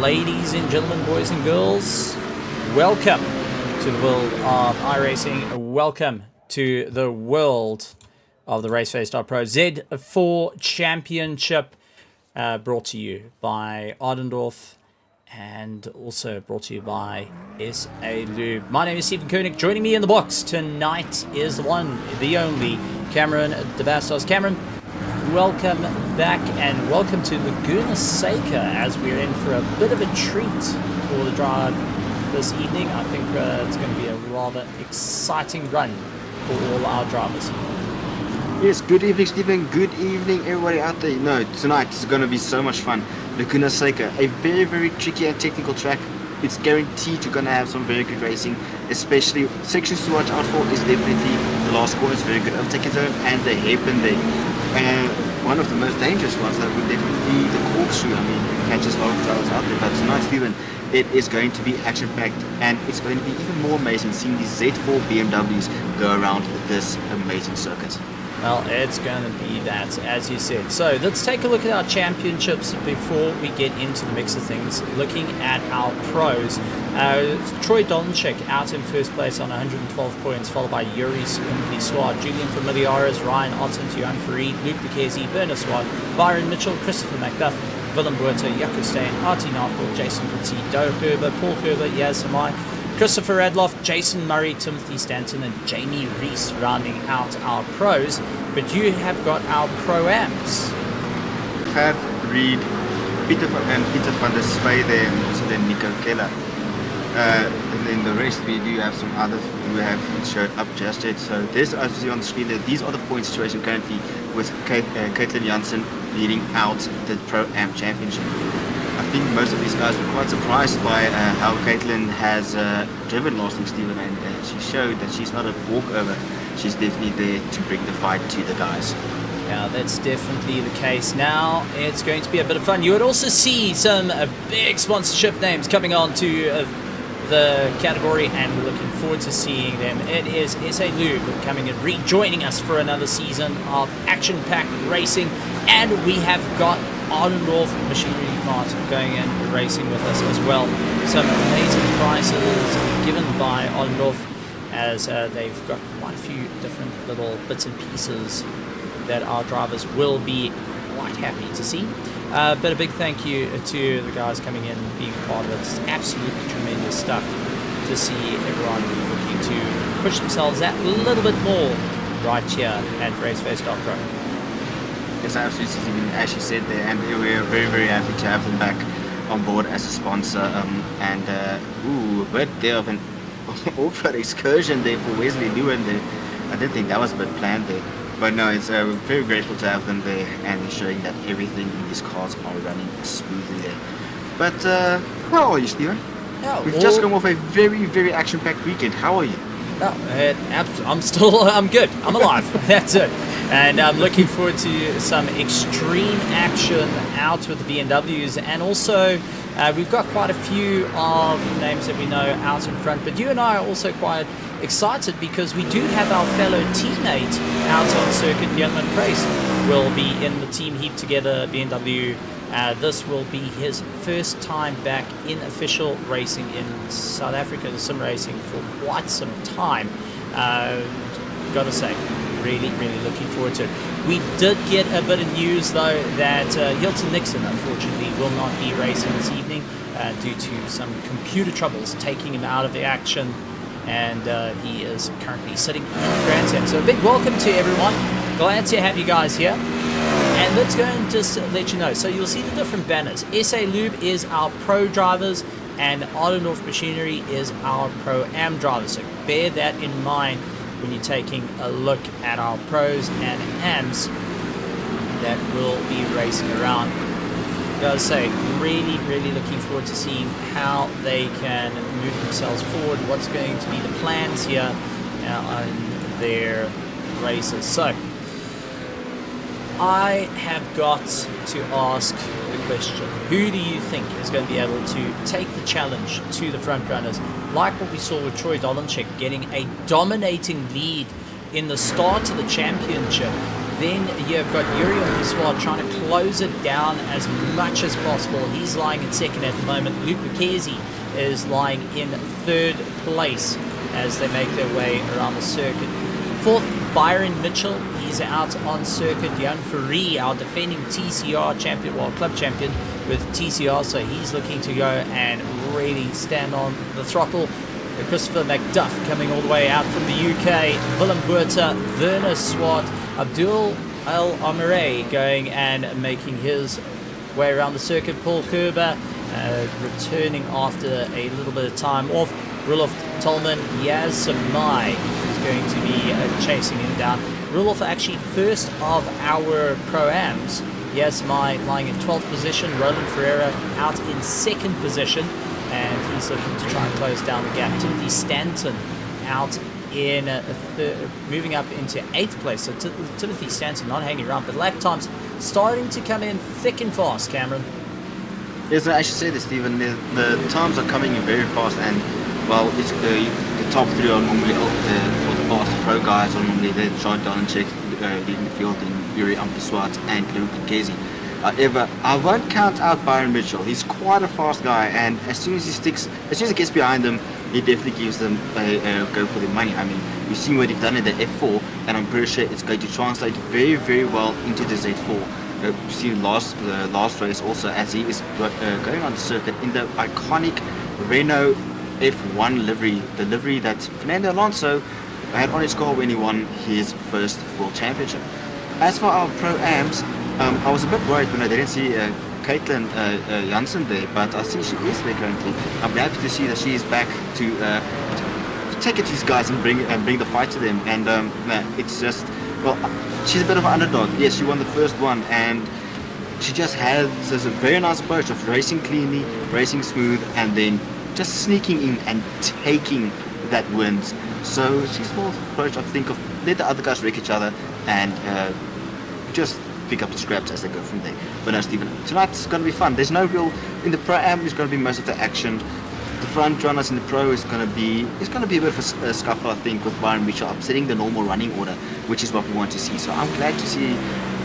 Ladies and gentlemen, boys and girls, welcome to the world of iRacing. Welcome to the world of the RaceFace.Pro Z4 Championship, brought to you by Ardendorf and also brought to you by SA Lube. My name is Stephen Koenig. Joining me in the box tonight is the one, the only, Cameron DeBastos. Cameron, welcome back and welcome to Laguna Seca as we're in for a bit of a treat for the drive this evening. I think it's going to be a rather exciting run for all our drivers. Yes, good evening, Stephen. Good evening, everybody out there. No, tonight is going to be so much fun. Laguna Seca, a very, very tricky and technical track. It's guaranteed you're going to have some very good racing, especially sections to watch out for is definitely the last corner. It's very good overtaking zone and the hairpin there. And one of the most dangerous ones that would definitely be the corkscrew. I mean, it catches a lot of drivers out there. But tonight, Stephen, it is going to be action-packed, and it's going to be even more amazing seeing these Z4 BMWs go around this amazing circuit. Well, it's going to be that, as you said. So let's take a look at our championships before we get into the mix of things. Looking at our pros, Troy Donchik out in first place on 112 points, followed by Yuri Swad, Julian Familiares, Ryan Otten, Johan Farid, Luke Bukesi, Werner Swad, Byron Mitchell, Christopher McDuff, Willem Buerta, Jaco Steen, Artie Narfel, Jason Petit, Doe Herber, Paul Herber, Yaz Hamai, Christopher Radloff, Jason Murray, Timothy Stanton, and Jamie Reese rounding out our pros. But you have got our pro-ams. Pat Reed, Peter van der Spey there, and also then Nico Keller. And then the rest, we do have some others who haven't showed up just yet. So this, as you see on the screen there, these are the point situation currently with Caitlin Janssen leading out the Pro-Am Championship. I think most of these guys were quite surprised by how Caitlin has driven last week, Stephen, and she showed that she's not a walkover. She's definitely there to bring the fight to the guys. Yeah, that's definitely the case. Now it's going to be a bit of fun. You would also see some big sponsorship names coming on to the category, and we're looking forward to seeing them. It is SA Lube coming and rejoining us for another season of action-packed racing, and we have got Ardendorf Machinery Mart going and racing with us as well. Some amazing prizes given by Ardendorf, as they've got quite a few different little bits and pieces that our drivers will be quite happy to see. But a big thank you to the guys coming in and being part of it. It's absolutely tremendous stuff to see everyone looking to push themselves that little bit more right here at RaceFace.Pro. Yes, absolutely, as you said there, and we're very, very happy to have them back on board as a sponsor. A bit there of an off-road excursion there for Wesley Lewin there. I didn't think that was a bit planned there. But no, it's very grateful to have them there and showing that everything in these cars are running smoothly there. But how are you, Stephen? Yeah, We've just come off a very, very action-packed weekend. How are you? I'm good. I'm alive. That's it. And I'm looking forward to some extreme action out with the BMWs. And also, we've got quite a few of the names that we know out in front. But you and I are also quite excited because we do have our fellow teammate out on circuit. Björn Price will be in the team heap together, BMW. This will be his first time back in official racing in South Africa, the sim racing, for quite some time. Gotta say, really looking forward to it. We did get a bit of news though that Hilton Nixon unfortunately will not be racing this evening due to some computer troubles taking him out of the action, and he is currently sitting in the grandstand. So a big welcome to everyone. Glad to have you guys here. And let's go and just let you know. So you'll see the different banners. SA Lube is our pro drivers, and Ardendorf Machinery is our pro-am drivers. So bear that in mind when you're taking a look at our pros and ams that will be racing around. Gotta say, really looking forward to seeing how they can move themselves forward, what's going to be the plans here on their races. So I have got to ask the question, who do you think is going to be able to take the challenge to the front runners, like what we saw with Troy Dolanchik getting a dominating lead in the start of the championship, Then you've got Yuri Swart trying to close it down as much as possible. He's lying in second at the moment. Luke Lucchesi is lying in third place as they make their way around the circuit. Fourth, Byron Mitchell, he's out on circuit. Jan Ferree, our defending TCR champion, well, club champion with TCR, so he's looking to go and really stand on the throttle. Christopher McDuff coming all the way out from the UK. Willem Buerta, Werner Swart, Abdul Al Amire going and making his way around the circuit. Paul Kerber returning after a little bit of time off. Roloff Tolman, Yaz Samai is going to be chasing him down. Roloff actually first of our Pro-Ams. Yaz Samai lying in 12th position. Roland Ferreira out in second position. And he's looking to try and close down the gap. Timothy Stanton out in moving up into 8th place. So Timothy Stanton not hanging around, but lap times starting to come in thick and fast, Cameron. Yes, I should say this, Stephen. The times are coming in very fast, and well, it's the top three are normally for the fast pro guys are normally there. Sean Donachek leading the field, and Yuri Swart and Luke Lucchesi. However, I won't count out Byron Mitchell. He's quite a fast guy, and as soon as he gets behind them, he definitely gives them a go for the money. I mean, we've seen what he's done in the F4, and I'm pretty sure it's going to translate very, very well into the Z4. We've seen the last race also, as he is going on the circuit in the iconic Renault F1 livery, the livery that Fernando Alonso had on his car when he won his first World Championship. As for our Pro-Ams, I was a bit worried when I didn't see Caitlin Janssen there, but I see she is there currently. I'm happy to see that she is back to take it to these guys and bring the fight to them. And it's just, well, she's a bit of an underdog. Yes, she won the first one, and she just has a very nice approach of racing cleanly, racing smooth, and then just sneaking in and taking that wins. So she's more approach, I think, of let the other guys wreck each other and just pick up the scraps as they go from there. But no, Stephen, tonight's going to be fun. There's no real, in the Pro-Am is going to be most of the action. The front runners in the Pro is going to be a bit of a scuffle, I think, with Byron Mitchell upsetting the normal running order, which is what we want to see. So I'm glad to see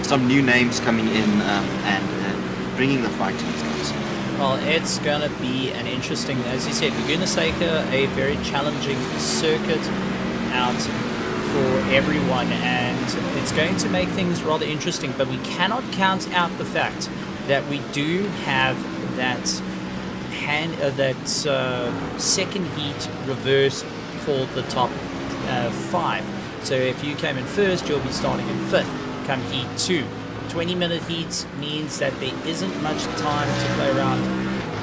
some new names coming in and bringing the fight to these guys. Well, it's going to be an interesting, as you said, Laguna Seca, a very challenging circuit out for everyone, and it's going to make things rather interesting, but we cannot count out the fact that we do have that second heat reverse for the top 5. So if you came in first, you'll be starting in 5th come heat 2. 20-minute heats means that there isn't much time to play around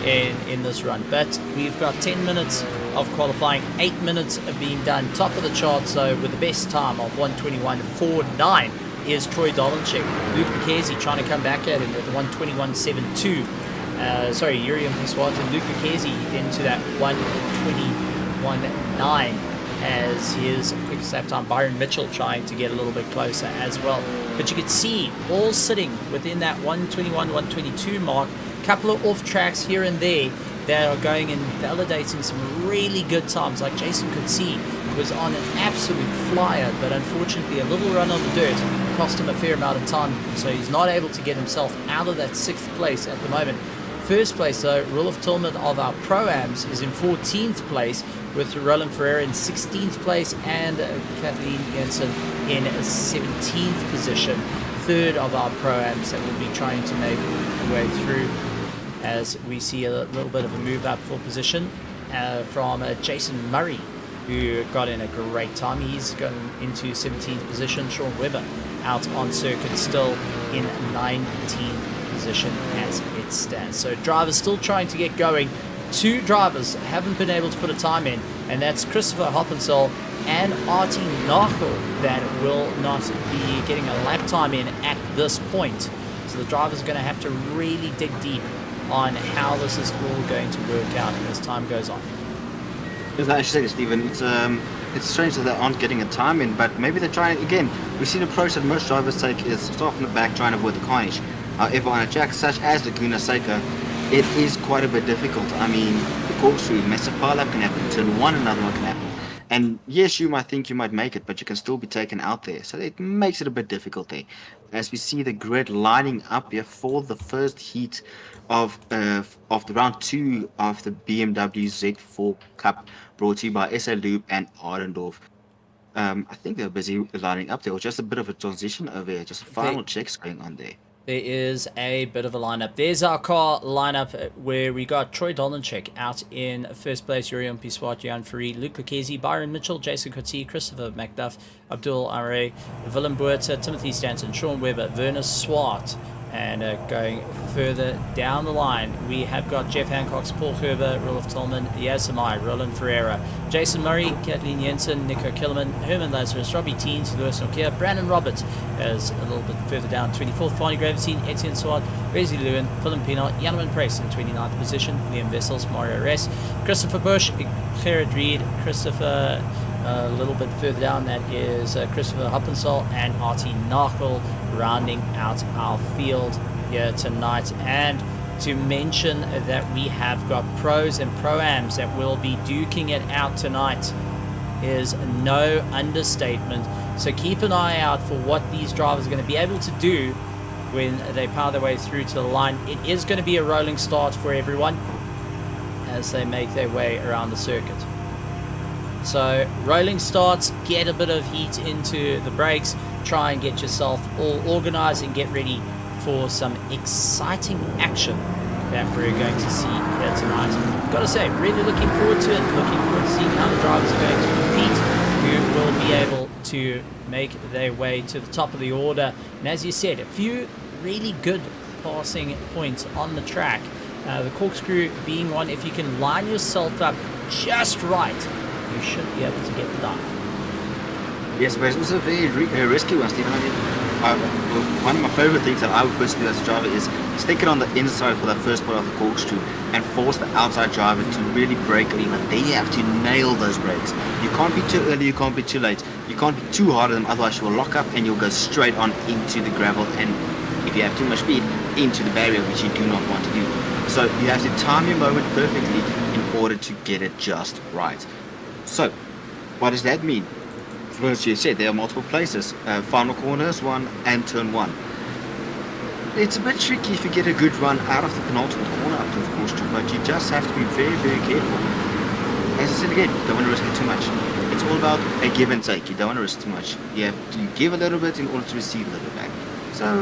in this run, but we've got 10 minutes of qualifying, 8 minutes of being done, top of the chart. So with the best time of 1:21.49 is Troy Dolanchik. Luke Lucchesi trying to come back at him with 1:21.72. Yuri Swart and Luke Lucchesi into that 1:21.9 as his quickest lap time. Byron Mitchell trying to get a little bit closer as well. But you could see all sitting within that 1:21, 1:22 mark. Couple of off tracks here and there that are going and validating some really good times. Like Jason could see was on an absolute flyer, but unfortunately a little run on the dirt cost him a fair amount of time. So he's not able to get himself out of that 6th place at the moment. First place though, Roloff Tillman of our Pro-Ams is in 14th place, with Roland Ferreira in 16th place and Kathleen Jensen in 17th position. Third of our Pro-Ams that will be trying to make their way through, as we see a little bit of a move up for position from Jason Murray, who got in a great time. He's gone into 17th position. Sean Webber out on circuit still in 19th position as it stands. So drivers still trying to get going. 2 drivers haven't been able to put a time in, and that's Christopher Hoppensall and Artie Nachel that will not be getting a lap time in at this point. So the drivers are going to have to really dig deep on how this is all going to work out as time goes on. As I say, Stephen, it's strange that they aren't getting a time in, but maybe they're trying again. We've seen an approach that most drivers take is start from the back, trying to avoid the carnage. However, on a track such as Laguna Seca, it is quite a bit difficult. I mean, the corkscrew, massive pile-up can happen, turn one, another one can happen. And yes, you might think you might make it, but you can still be taken out there. So it makes it a bit difficult there. As we see the grid lining up here for the first heat of the round 2 of the BMW Z4 Cup, brought to you by SA Lube and Ardendorf. I think they're busy lining up there, or just a bit of a transition over here, just a final checks going on there. There is a bit of a lineup. There's our car lineup where we got Troy Dolanchik out in first place, Yurian Piswat, Jan Ferry, Luke Lucchesi, Byron Mitchell, Jason Coetzee, Christopher McDuff, Abdul Are, Willem Buerta, Timothy Stanton, Sean Webber, Werner Swart. And going further down the line, we have got Jeff Hancock, Paul Gerber, Rolf Tolman, Yaz Samai, Roland Ferreira, Jason Murray, Kathleen Jensen, Nico Killerman, Herman Lazarus, Robbie Teens, Lewis Nokia, Brandon Roberts, as a little bit further down, 24th, Farney Gravestein, Etienne Swart, Rezi Lewin, Willem Pienaar, Janneman Price in 29th position, Liam Vessels, Mario Ress, Christopher Bush, Gerard Reed, Christopher. A little bit further down, that is Christopher Huppensall and Artie Narkel rounding out our field here tonight. And to mention that we have got pros and pro-ams that will be duking it out tonight is no understatement. So keep an eye out for what these drivers are going to be able to do when they power their way through to the line. It is going to be a rolling start for everyone as they make their way around the circuit. So rolling starts, get a bit of heat into the brakes, try and get yourself all organized and get ready for some exciting action that we're going to see here tonight. Gotta say, really looking forward to it, looking forward to seeing how the drivers are going to compete, who will be able to make their way to the top of the order. And as you said, a few really good passing points on the track. The corkscrew being one. If you can line yourself up just right, you should be able to get the dive. Yes, but it's also very risky one, Stephen. I mean, one of my favorite things that I would personally do as a driver is stick it on the inside for that first part of the corkscrew and force the outside driver to really brake early. But then you have to nail those brakes. You can't be too early, you can't be too late. You can't be too hard on them, otherwise you will lock up and you'll go straight on into the gravel, and if you have too much speed, into the barrier, which you do not want to do. So you have to time your moment perfectly in order to get it just right. So, what does that mean? First, you said there are multiple places, final corners, one, and turn one. It's a bit tricky if you get a good run out of the penultimate corner up to the corkscrew, but you just have to be very, very careful. As I said again, you don't want to risk it too much. It's all about a give and take. You don't want to risk too much. You have to give a little bit in order to receive a little bit back. So,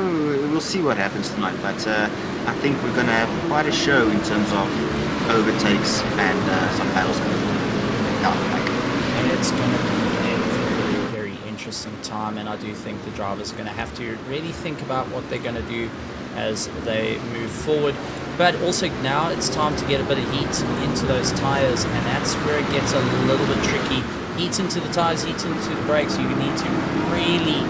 we'll see what happens tonight, but I think we're going to have quite a show in terms of overtakes and some battles going on. And it's going to be a very, very interesting time, and I do think the drivers are going to have to really think about what they're going to do as they move forward. But also now it's time to get a bit of heat into those tires, and that's where it gets a little bit tricky. Heat into the tires, heat into the brakes. You need to really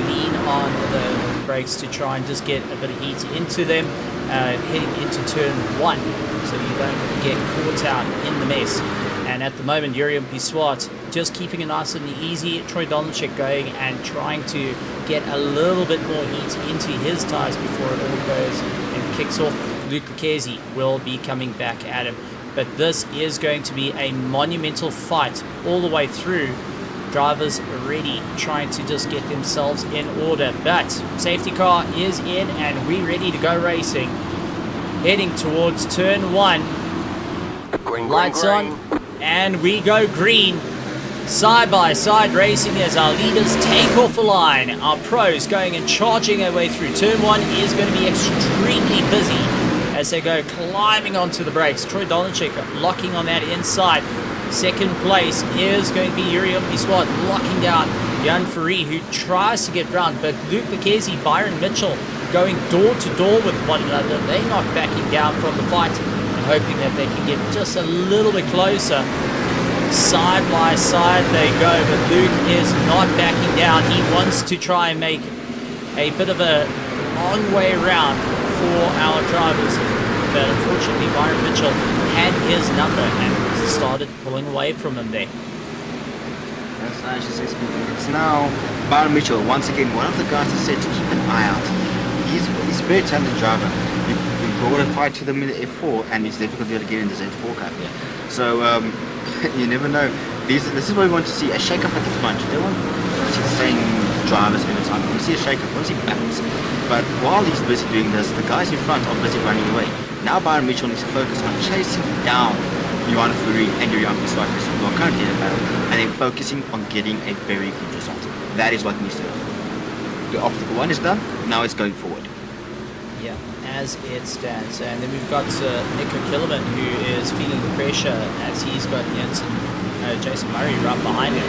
lean on the brakes to try and just get a bit of heat into them, heading into turn one, so you don't get caught out in the mess. And at the moment, Yurian Piswat just keeping it nice and easy. Troy Dolanchik going and trying to get a little bit more heat into his tires before it all goes and kicks off. Luke Lucchesi will be coming back at him. But this is going to be a monumental fight all the way through. Drivers ready, trying to just get themselves in order. But safety car is in and we're ready to go racing. Heading towards turn one. Green, Lights green. on. And we go green, side by side racing as our leaders take off the line. Our pros going and charging their way through. Turn one is going to be extremely busy as they go climbing onto the brakes. Troy Dolanchik locking on that inside. Second place is going to be Yurian Piswat locking down Jan Ferry, who tries to get round, but Luke Lucchesi, Byron Mitchell going door to door with one another. They're not backing down from the fight, hoping that they can get just a little bit closer. Side by side they go, but Luke is not backing down. He wants to try and make a bit of a long way around for our drivers, but unfortunately Byron Mitchell had his number and started pulling away from him there. That's nice. It's now Byron Mitchell, once again, one of the guys that said to keep an eye out. He's a very talented driver. You brought a fight to them in the F4, and it's difficult to get in the Z4 Cup. Yeah. So you never know. This is what we want to see, a shake-up at the front. You don't want to see the same drivers every time. We want to see a shake-up, we want to see balance. But while he's busy doing this, the guys in front are busy running away. Now Byron Mitchell needs to focus on chasing down Johan Fury and Yurian Piswakis, who are currently in the battle, and then focusing on getting a very good result. That is what needs to happen. The obstacle 1 is done, now it's going forward. Yeah, as it stands. And then we've got Nico Killerman, who is feeling the pressure as he's got Jason Murray right behind him.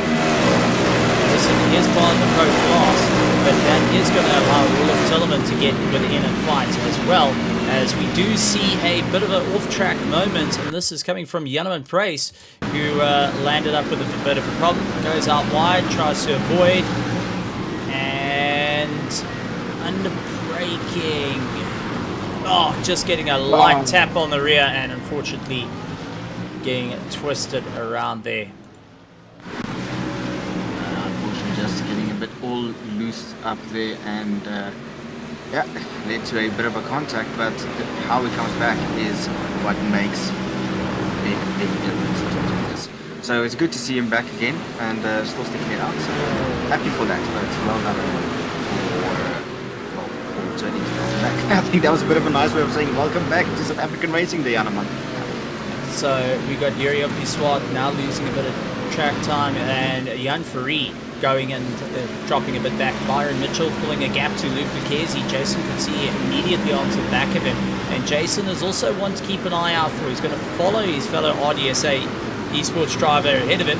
Listen, he is part of the pro class, but that is going to allow Olaf Tilleman to get within a fight as well, as we do see a bit of an off-track moment, and this is coming from Janneman Price, who landed up with a bit of a problem, goes out wide, tries to avoid, and under braking. Oh, just getting a light tap on the rear, and unfortunately getting twisted around there. Unfortunately, just getting a bit all loose up there, and yeah, led to a bit of a contact, but how he comes back is what makes a big difference in terms of this. So it's good to see him back again, and still sticking it out. So happy for that, but well done for returning to come back. I think that was a bit of a nice way of saying welcome back to South African racing day, Annaman. So we got Yuri Piswat now losing a bit of track time, and Jan Farid going and dropping a bit back. Byron Mitchell pulling a gap to Luke Lucchesi. Jason could see immediately onto the back of him, and Jason is also one to keep an eye out for. He's going to follow his fellow RDSA esports driver ahead of him,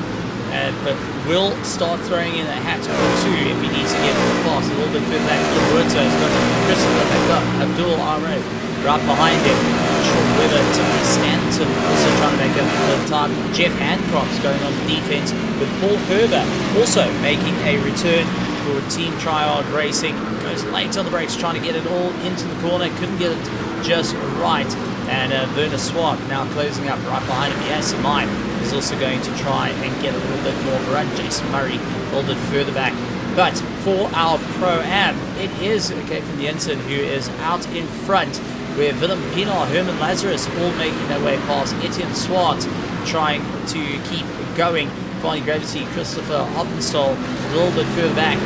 but will start throwing in a hat or two if he needs to get more fast. A little bit further back, Roberto has got Christopher McDuff, Abdul Ahmed right behind him. Sean Weber, Timothy Stanton also trying to make up the time. Jeff Hancock's going on the defense, with Paul Herber also making a return for Team Triad Racing. Goes late on the brakes, trying to get it all into the corner, couldn't get it just right. And Werner Swart now closing up right behind him. Yes, mine is also going to try and get a little bit more of a run. Jason Murray a little bit further back. But for our Pro-Am, it is Kevin Jensen who is out in front, where Willem Pienaar, Herman Lazarus all making their way past. Etienne Swart trying to keep going. Finding Gravity, Christopher Hoppenstall a little bit further back,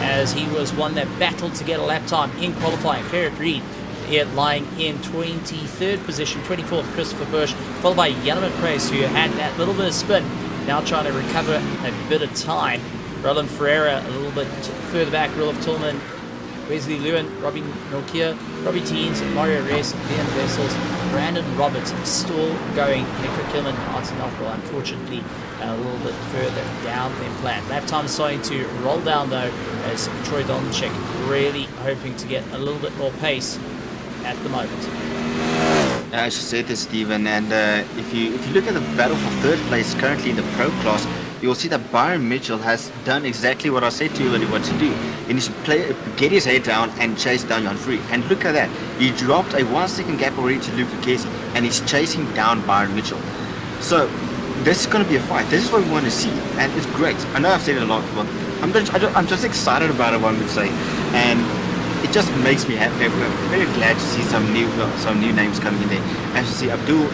as he was one that battled to get a lap time in qualifying. Ferret Reed here lying in 23rd position, 24th Christopher Bush, followed by Janneman Price, who had that little bit of spin, now trying to recover a bit of time. Roland Ferreira a little bit further back, Rolf Tillman, Wesley Lewin, Robbie Nokia, Robbie Teens, Mario Reyes, Leon Vessels, Brandon Roberts still going. Nico Kilman, Martin Knopfler, unfortunately a little bit further down than planned. Lap time starting to roll down though, as Troy Donchik really hoping to get a little bit more pace at the moment. I should say this, Stephen, and if you look at the battle for third place currently in the pro class, you'll see that Byron Mitchell has done exactly what I said to you earlier what to do. He needs to get his head down and chase down Jan Free. And look at that. He dropped a 1 second gap already to Luke Lucchesi, and he's chasing down Byron Mitchell. So this is going to be a fight. This is what we want to see, and it's great. I know I've said it a lot, but I'm just excited about it, one would say. And it just makes me happy. We're very glad to see some new names coming in there. As you see, Abdul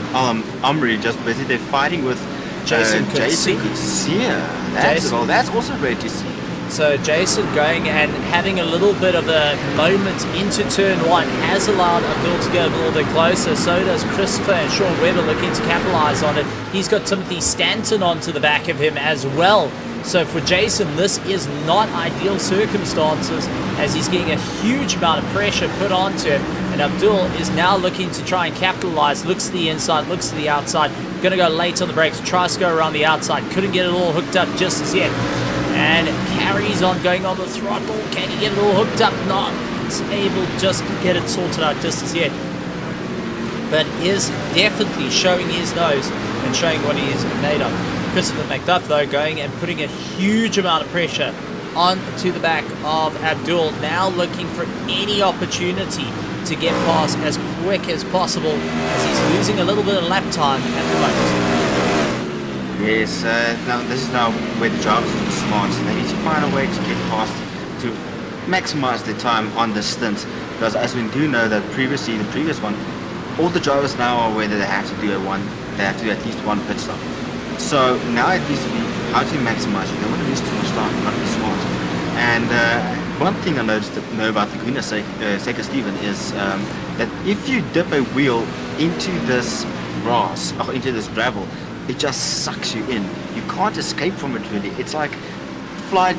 Amri just busy there fighting with Jason Kutsia. That's also great to see. So Jason going and having a little bit of a moment into turn one has allowed Abdul to get a little bit closer. So does Christopher and Sean Weber looking to capitalize on it. He's got Timothy Stanton onto the back of him as well. So for Jason, this is not ideal circumstances, as he's getting a huge amount of pressure put onto him. And Abdul is now looking to try and capitalize. Looks to the inside, looks to the outside. Going to go late on the brakes, tries to go around the outside. Couldn't get it all hooked up just as yet. And carries on going on the throttle. Can he get it all hooked up? Not able just to get it sorted out just as yet. But is definitely showing his nose and showing what he is made of. Christopher McDuff, though, going and putting a huge amount of pressure onto the back of Abdul, now looking for any opportunity to get past as quick as possible, as he's losing a little bit of lap time at the moment. Yes, now this is now where the drivers are smart. They need to find a way to get past, to maximize their time on the stint, because as we do know that previously, the previous one, all the drivers now are aware that they have to do at least one pit stop. So now it needs to be how to maximize. You don't want to lose too much time. You got to be smart. And one thing I know about Laguna Seca, Steven, is that if you dip a wheel into this grass or into this gravel, it just sucks you in. You can't escape from it really. It's like fly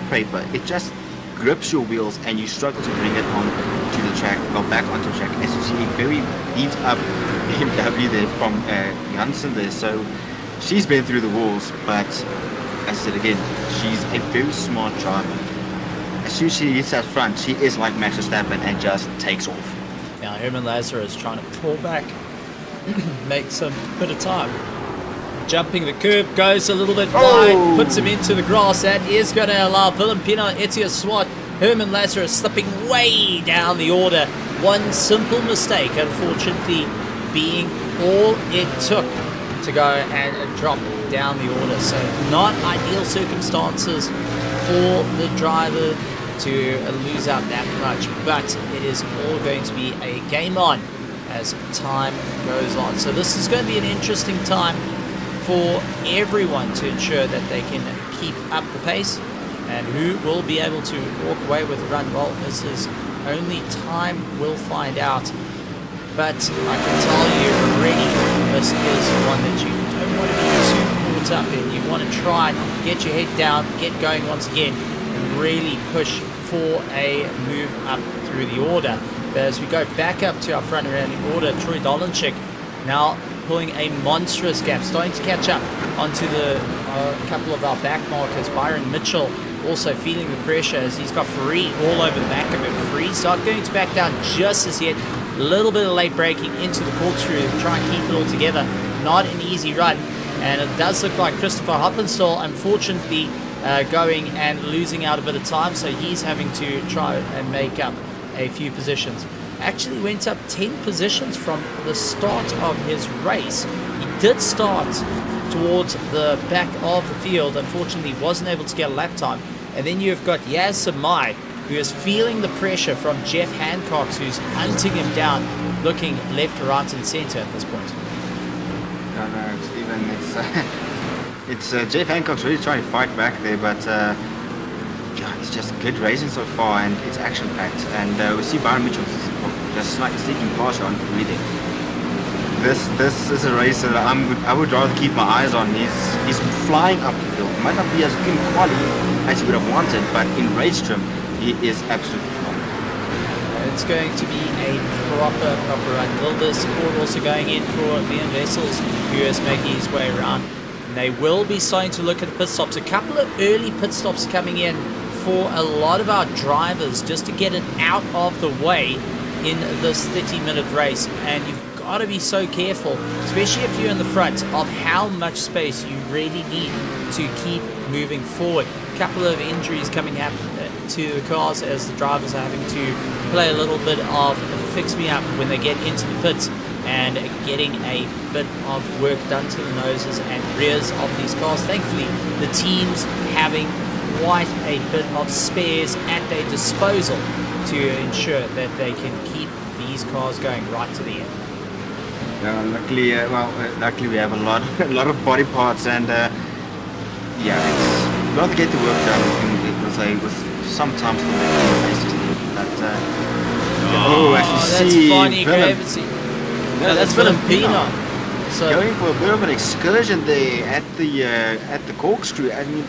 paper. It just grips your wheels and you struggle to bring it on to the track, or back onto the track. As you see, a very beat up BMW there from Janssen there. So she's been through the walls, but as I said again, she's a very smart driver. As soon as she hits that front, she is like Max Verstappen and just takes off. Now Herman Lazarus is trying to pull back, make some bit of time. Jumping the curb, goes a little bit wide, puts him into the grass. That is going to allow Valentino Etienne Swart, Herman Lazarus slipping way down the order. One simple mistake, unfortunately, being all it took to go and drop down the order. So not ideal circumstances for the driver to lose out that much, but it is all going to be a game on as time goes on. So this is going to be an interesting time for everyone to ensure that they can keep up the pace, and who will be able to walk away with the run. Well, this is only time will find out, but I can tell you already, this is one that you don't want to be too caught up in. You want to try and get your head down, get going once again, and really push for a move up through the order. But as we go back up to our front around the order, Troy Dolanchik now pulling a monstrous gap, starting to catch up onto the couple of our back markers. Byron Mitchell also feeling the pressure as he's got Free all over the back of him. Free's not going to back down just as yet. A little bit of late braking into the corkscrew to try and keep it all together. Not an easy run, and it does look like Christopher Hoppenstall unfortunately going and losing out a bit of time, so he's having to try and make up a few positions. Actually went up 10 positions from the start of his race. He did start towards the back of the field, unfortunately wasn't able to get a lap time. And then you've got Yaz Samai, who is feeling the pressure from Jeff Hancock, who's hunting him down, looking left, right and center at this point. No, Stephen, it's Jeff Hancock's really trying to fight back there, but yeah, it's just good racing so far, and it's action-packed. And we see Byron Mitchell just slightly sneaking past on Free there. This is a race that I would rather keep my eyes on. He's flying up the field. Might not be as good in quality as he would have wanted, but in race trim, he is absolutely flying. It's going to be a proper run. A little bit of support also going in for Leon Vessels, who is making his way around. And they will be starting to look at the pit stops. A couple of early pit stops coming in for a lot of our drivers just to get it out of the way in this 30-minute race. And you've got to be so careful, especially if you're in the front, of how much space you really need to keep moving forward. A couple of injuries coming up to the cars as the drivers are having to play a little bit of fix me up when they get into the pits, and getting a bit of work done to the noses and rears of these cars. Thankfully, the team's having quite a bit of spares at their disposal to ensure that they can keep these cars going right to the end. Luckily we have a lot of body parts, and yeah, it's rather get the work done with some time still basically. But as you see, that's funny, that's Valentino. So going for a bit of an excursion there at the corkscrew. I mean,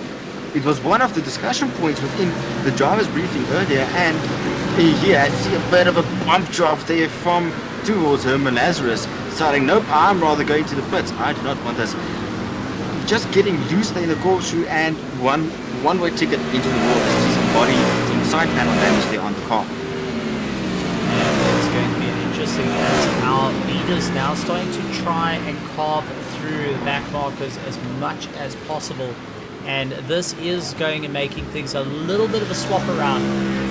it was one of the discussion points within the driver's briefing earlier, and here I see a bit of a bump draft there from towards Herman Lazarus, deciding, nope, I'm rather going to the pits. I do not want this. Just getting loose there in the corkscrew, and one-way ticket into the wall. This is a body side panel damage there on the car. And it's going to be an interesting as our leaders now starting to try and carve through the back markers as much as possible. And this is going and making things a little bit of a swap around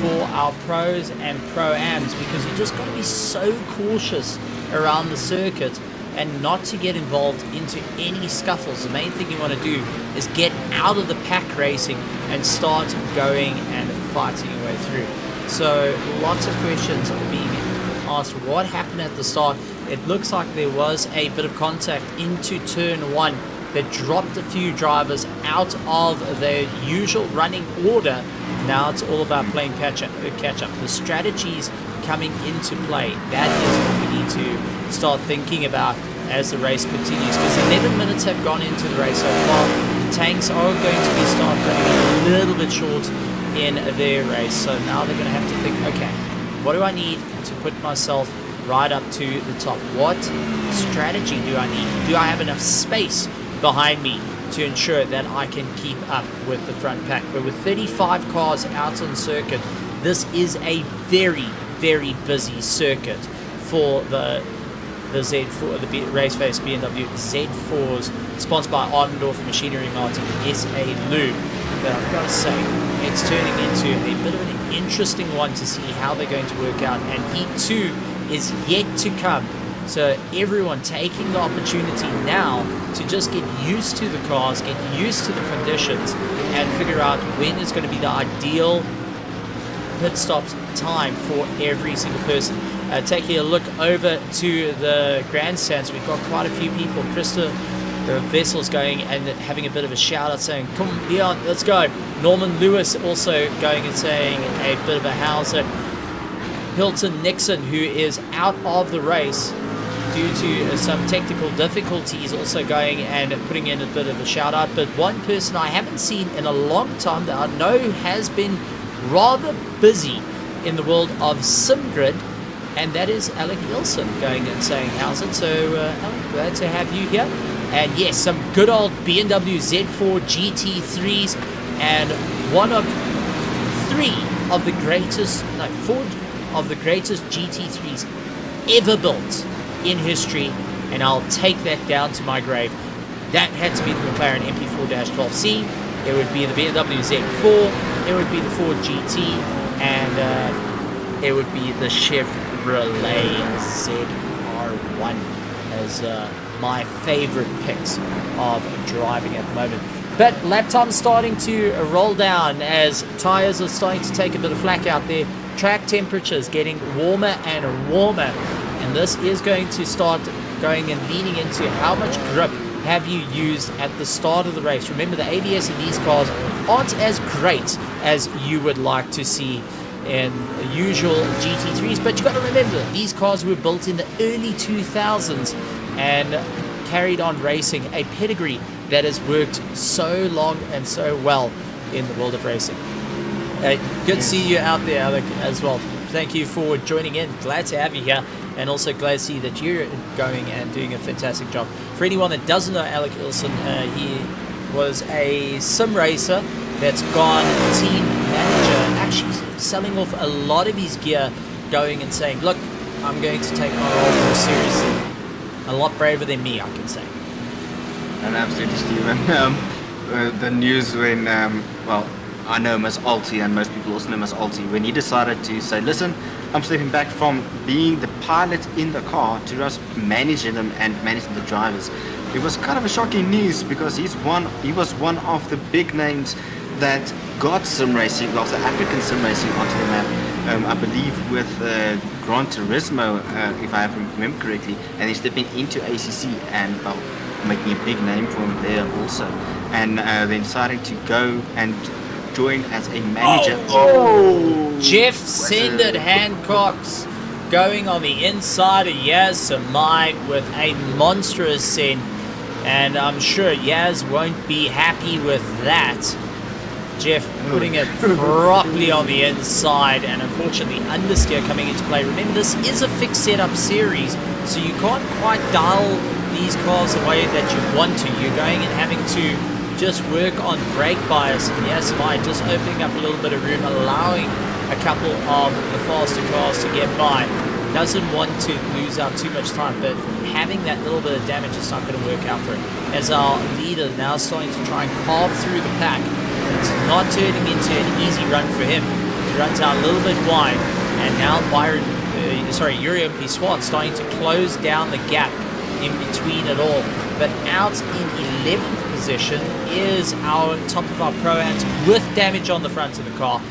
for our pros and pro-ams, because you just got to be so cautious around the circuit and not to get involved into any scuffles. The main thing you want to do is get out of the pack racing and start going and fighting your way through. So lots of questions are being asked what happened at the start. It looks like there was a bit of contact into turn 1 that dropped a few drivers out of their usual running order. Now it's all about playing catch up. The strategies coming into play, that is what we need to start thinking about as the race continues, because 11 minutes have gone into the race so far. The tanks are going to be start running a little bit short in their race, so now they're going to have to think, okay, what do I need to put myself right up to the top? What strategy do I need? Do I have enough space behind me to ensure that I can keep up with the front pack? But with 35 cars out on circuit, this is a very, very busy circuit for the Z4, the Raceface BMW Z4s, sponsored by Ardendorf Machinery Martin SA Lube. But I've got to say, it's turning into a bit of an interesting one to see how they're going to work out, and Heat 2 is yet to come. So everyone taking the opportunity now to just get used to the cars, get used to the conditions, and figure out when is going to be the ideal pit stop time for every single person. Taking a look over to the grandstands, we've got quite a few people. Krista Vessel's going and having a bit of a shout out saying, come Leon, let's go. Norman Lewis also going and saying a bit of a howser. Hilton Nixon, who is out of the race due to some technical difficulties, also going and putting in a bit of a shout out. But one person I haven't seen in a long time that I know has been rather busy in the world of SimGrid, and that is Alec Nilsson going and saying how's it. So Alec, glad to have you here. And yes, some good old BMW Z4 GT3s, and one of four of the greatest GT3s ever built in history, and I'll take that down to my grave. That had to be the McLaren MP4-12C, it would be the BMW Z4, it would be the Ford GT, and it would be the Chevrolet ZR1 as my favorite picks of driving at the moment. But lap time's starting to roll down as tires are starting to take a bit of flack out there. Track temperatures getting warmer and warmer, and this is going to start going and leaning into how much grip have you used at the start of the race. Remember, the ABS in these cars aren't as great as you would like to see in usual GT3s, but you got to remember, these cars were built in the early 2000s and carried on racing a pedigree that has worked so long and so well in the world of racing. Good to see you out there, Alec, as well. Thank you for joining in. Glad to have you here, and also glad to see that you're going and doing a fantastic job. For anyone that doesn't know Alec Ilson, he was a sim racer that's gone team manager, actually selling off a lot of his gear, going and saying, look, I'm going to take my role more seriously. A lot braver than me, I can say. And absolutely, Stephen. The news when, well, I know him as Alti, and most people also know him as Alti, when he decided to say, listen, I'm stepping back from being the pilot in the car to just managing them and managing the drivers. It was kind of a shocking news, because he was one of the big names that got sim racing, well, the African sim racing onto the map, I believe with Gran Turismo, if I remember correctly, and he's stepping into ACC and, well, making a big name for him there also, and then deciding to go and join as a manager. Jeff Sended Hancock's going on the inside of Yaz Samai with a monstrous send, and I'm sure Yaz won't be happy with that. Jeff putting it properly on the inside, and unfortunately understeer coming into play. Remember, this is a fixed setup series, so you can't quite dial these cars the way that you want to. You're going and having to just work on brake bias, and yes, by just opening up a little bit of room, allowing a couple of the faster cars to get by. Doesn't want to lose out too much time, but having that little bit of damage is not going to work out for him. As our leader now starting to try and carve through the pack, it's not turning into an easy run for him. He runs out a little bit wide, and now Yuri Piswat starting to close down the gap in between it all. But out in 11th position is our top of our pro-ams with damage on the front of the car,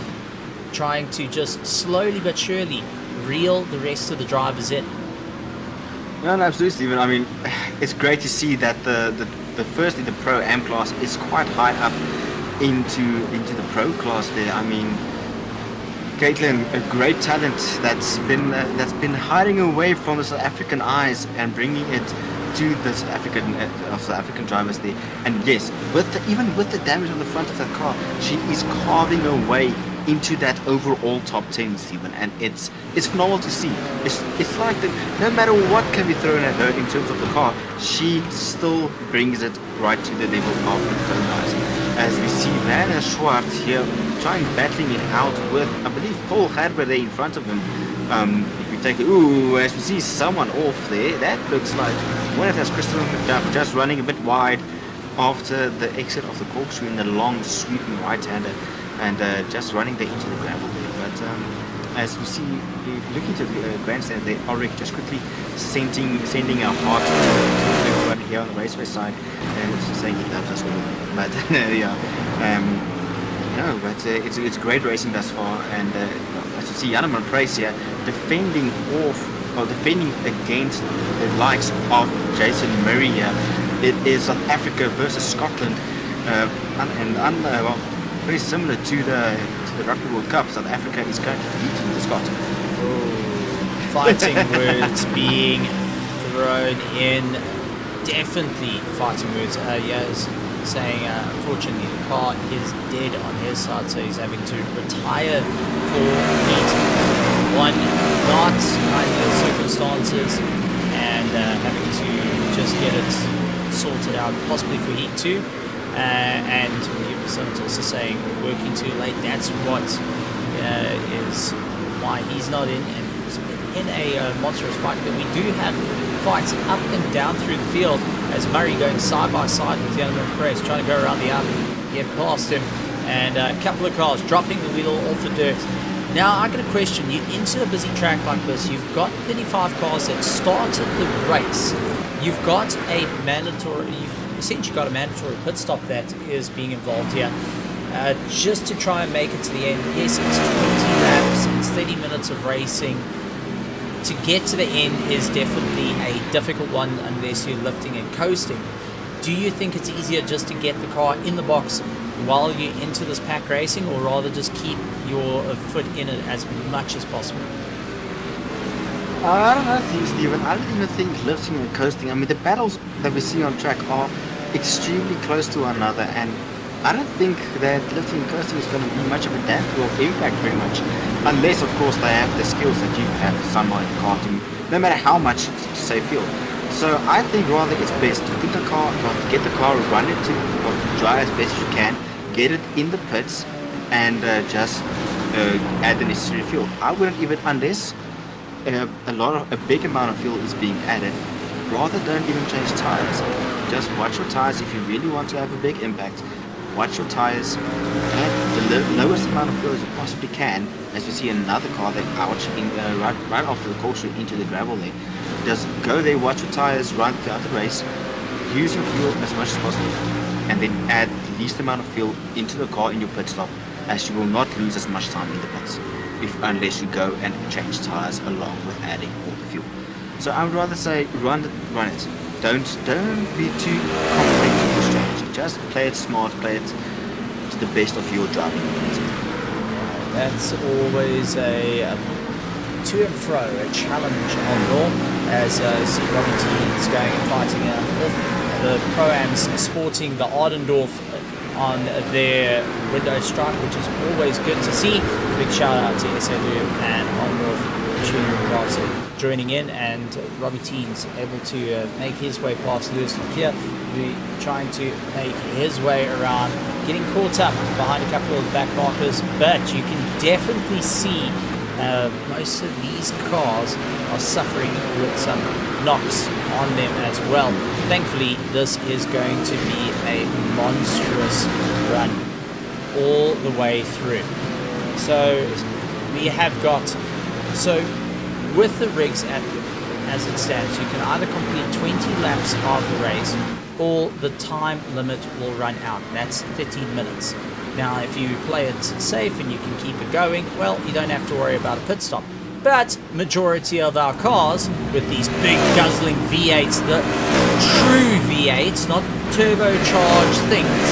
trying to just slowly but surely reel the rest of the drivers in. No, absolutely, Stephen. I mean, it's great to see that the firstly the Pro Am class is quite high up into the Pro class there. I mean, Caitlin, a great talent that's been hiding away from the South African eyes and bringing it to the South African drivers there. And yes, even with the damage on the front of that car, she is carving her way into that overall top 10, Stephen, and it's phenomenal to see. It's like that no matter what can be thrown at her in terms of the car, she still brings it right to the level of the Pro guys. As we see Werner Schwartz here trying battling it out with, I believe, Paul Gerber there in front of him. If we take as we see someone off there, that looks like one of those Christopher McDuff just running a bit wide after the exit of the corkscrew in the long sweeping right-hander, and just running there into the gravel there. But as we see, looking to the grandstand there, Ulrich just quickly sending a heart to everyone here on the Raceface side, and just saying he loves us all. But no, but it's great racing thus far, and as you see, Janeman Price here defending against the likes of Jason Murray here. It is South Africa versus Scotland, very similar to the Rugby World Cup. South Africa is currently beating the Scotland. Fighting words being thrown in. Definitely fighting words. Yes, saying unfortunately the car is dead on his side, so he's having to retire for heat one, not ideal circumstances, and having to just get it sorted out, possibly for heat 2. And Simmons also saying working too late. That's what is why he's not in, and he's in a monstrous fight. But we do have fights up and down through the field, as Murray going side by side with Janeman Press, trying to go around the up, get past him, and a couple of cars dropping the wheel off the dirt. Now I got a question. You're into a busy track like this. You've got 35 cars that started the race. You've got a mandatory. Essentially got a mandatory pit stop that is being involved here, just to try and make it to the end. Yes, it's 20 laps, it's 30 minutes of racing. To get to the end is definitely a difficult one unless you're lifting and coasting. Do you think it's easier just to get the car in the box while you're into this pack racing, or rather just keep your foot in it as much as possible? I don't know, Stephen. I don't even think lifting and coasting. I mean, the battles that we see on track are extremely close to one another, and I don't think that lifting and coasting is going to be much of a damper or impact very much, unless, of course, they have the skills that you have somehow in the car to, no matter how much to save fuel. So I think rather it's best to get the car, run it to dry as best as you can, get it in the pits, and just add the necessary fuel. I wouldn't even, unless a big amount of fuel is being added, rather don't even change tires. Just watch your tires. If you really want to have a big impact, watch your tires, add the lowest amount of fuel as you possibly can. As we see another car that right after the corkscrew into the gravel there. Just go there, watch your tires, run throughout the race, use your fuel as much as possible, and then add the least amount of fuel into the car in your pit stop, as you will not lose as much time in the pits unless you go and change tires along with adding all the fuel. So I would rather say run it. Don't be too complicated with your strategy. Just play it smart, play it to the best of your driving ability. That's always a to and fro, a challenge on Raw, as see Robbie Teens going and fighting the Pro-Ams sporting the Ardendorf on their window stripe, which is always good to see. Big shout out to SLU and Ardendorf Junior Class joining in, and Robbie Teens able to make his way past Lewis Lakia, trying to make his way around, getting caught up behind a couple of the back markers, but you can definitely see most of these cars are suffering with some knocks on them as well. Thankfully, this is going to be a monstrous run all the way through. So we have got, with the rigs as it stands, you can either complete 20 laps of the race or the time limit will run out. That's 15 minutes. Now, if you play it safe and you can keep it going, well, you don't have to worry about a pit stop. But majority of our cars with these big guzzling V8s, the true V8s, not turbocharged things,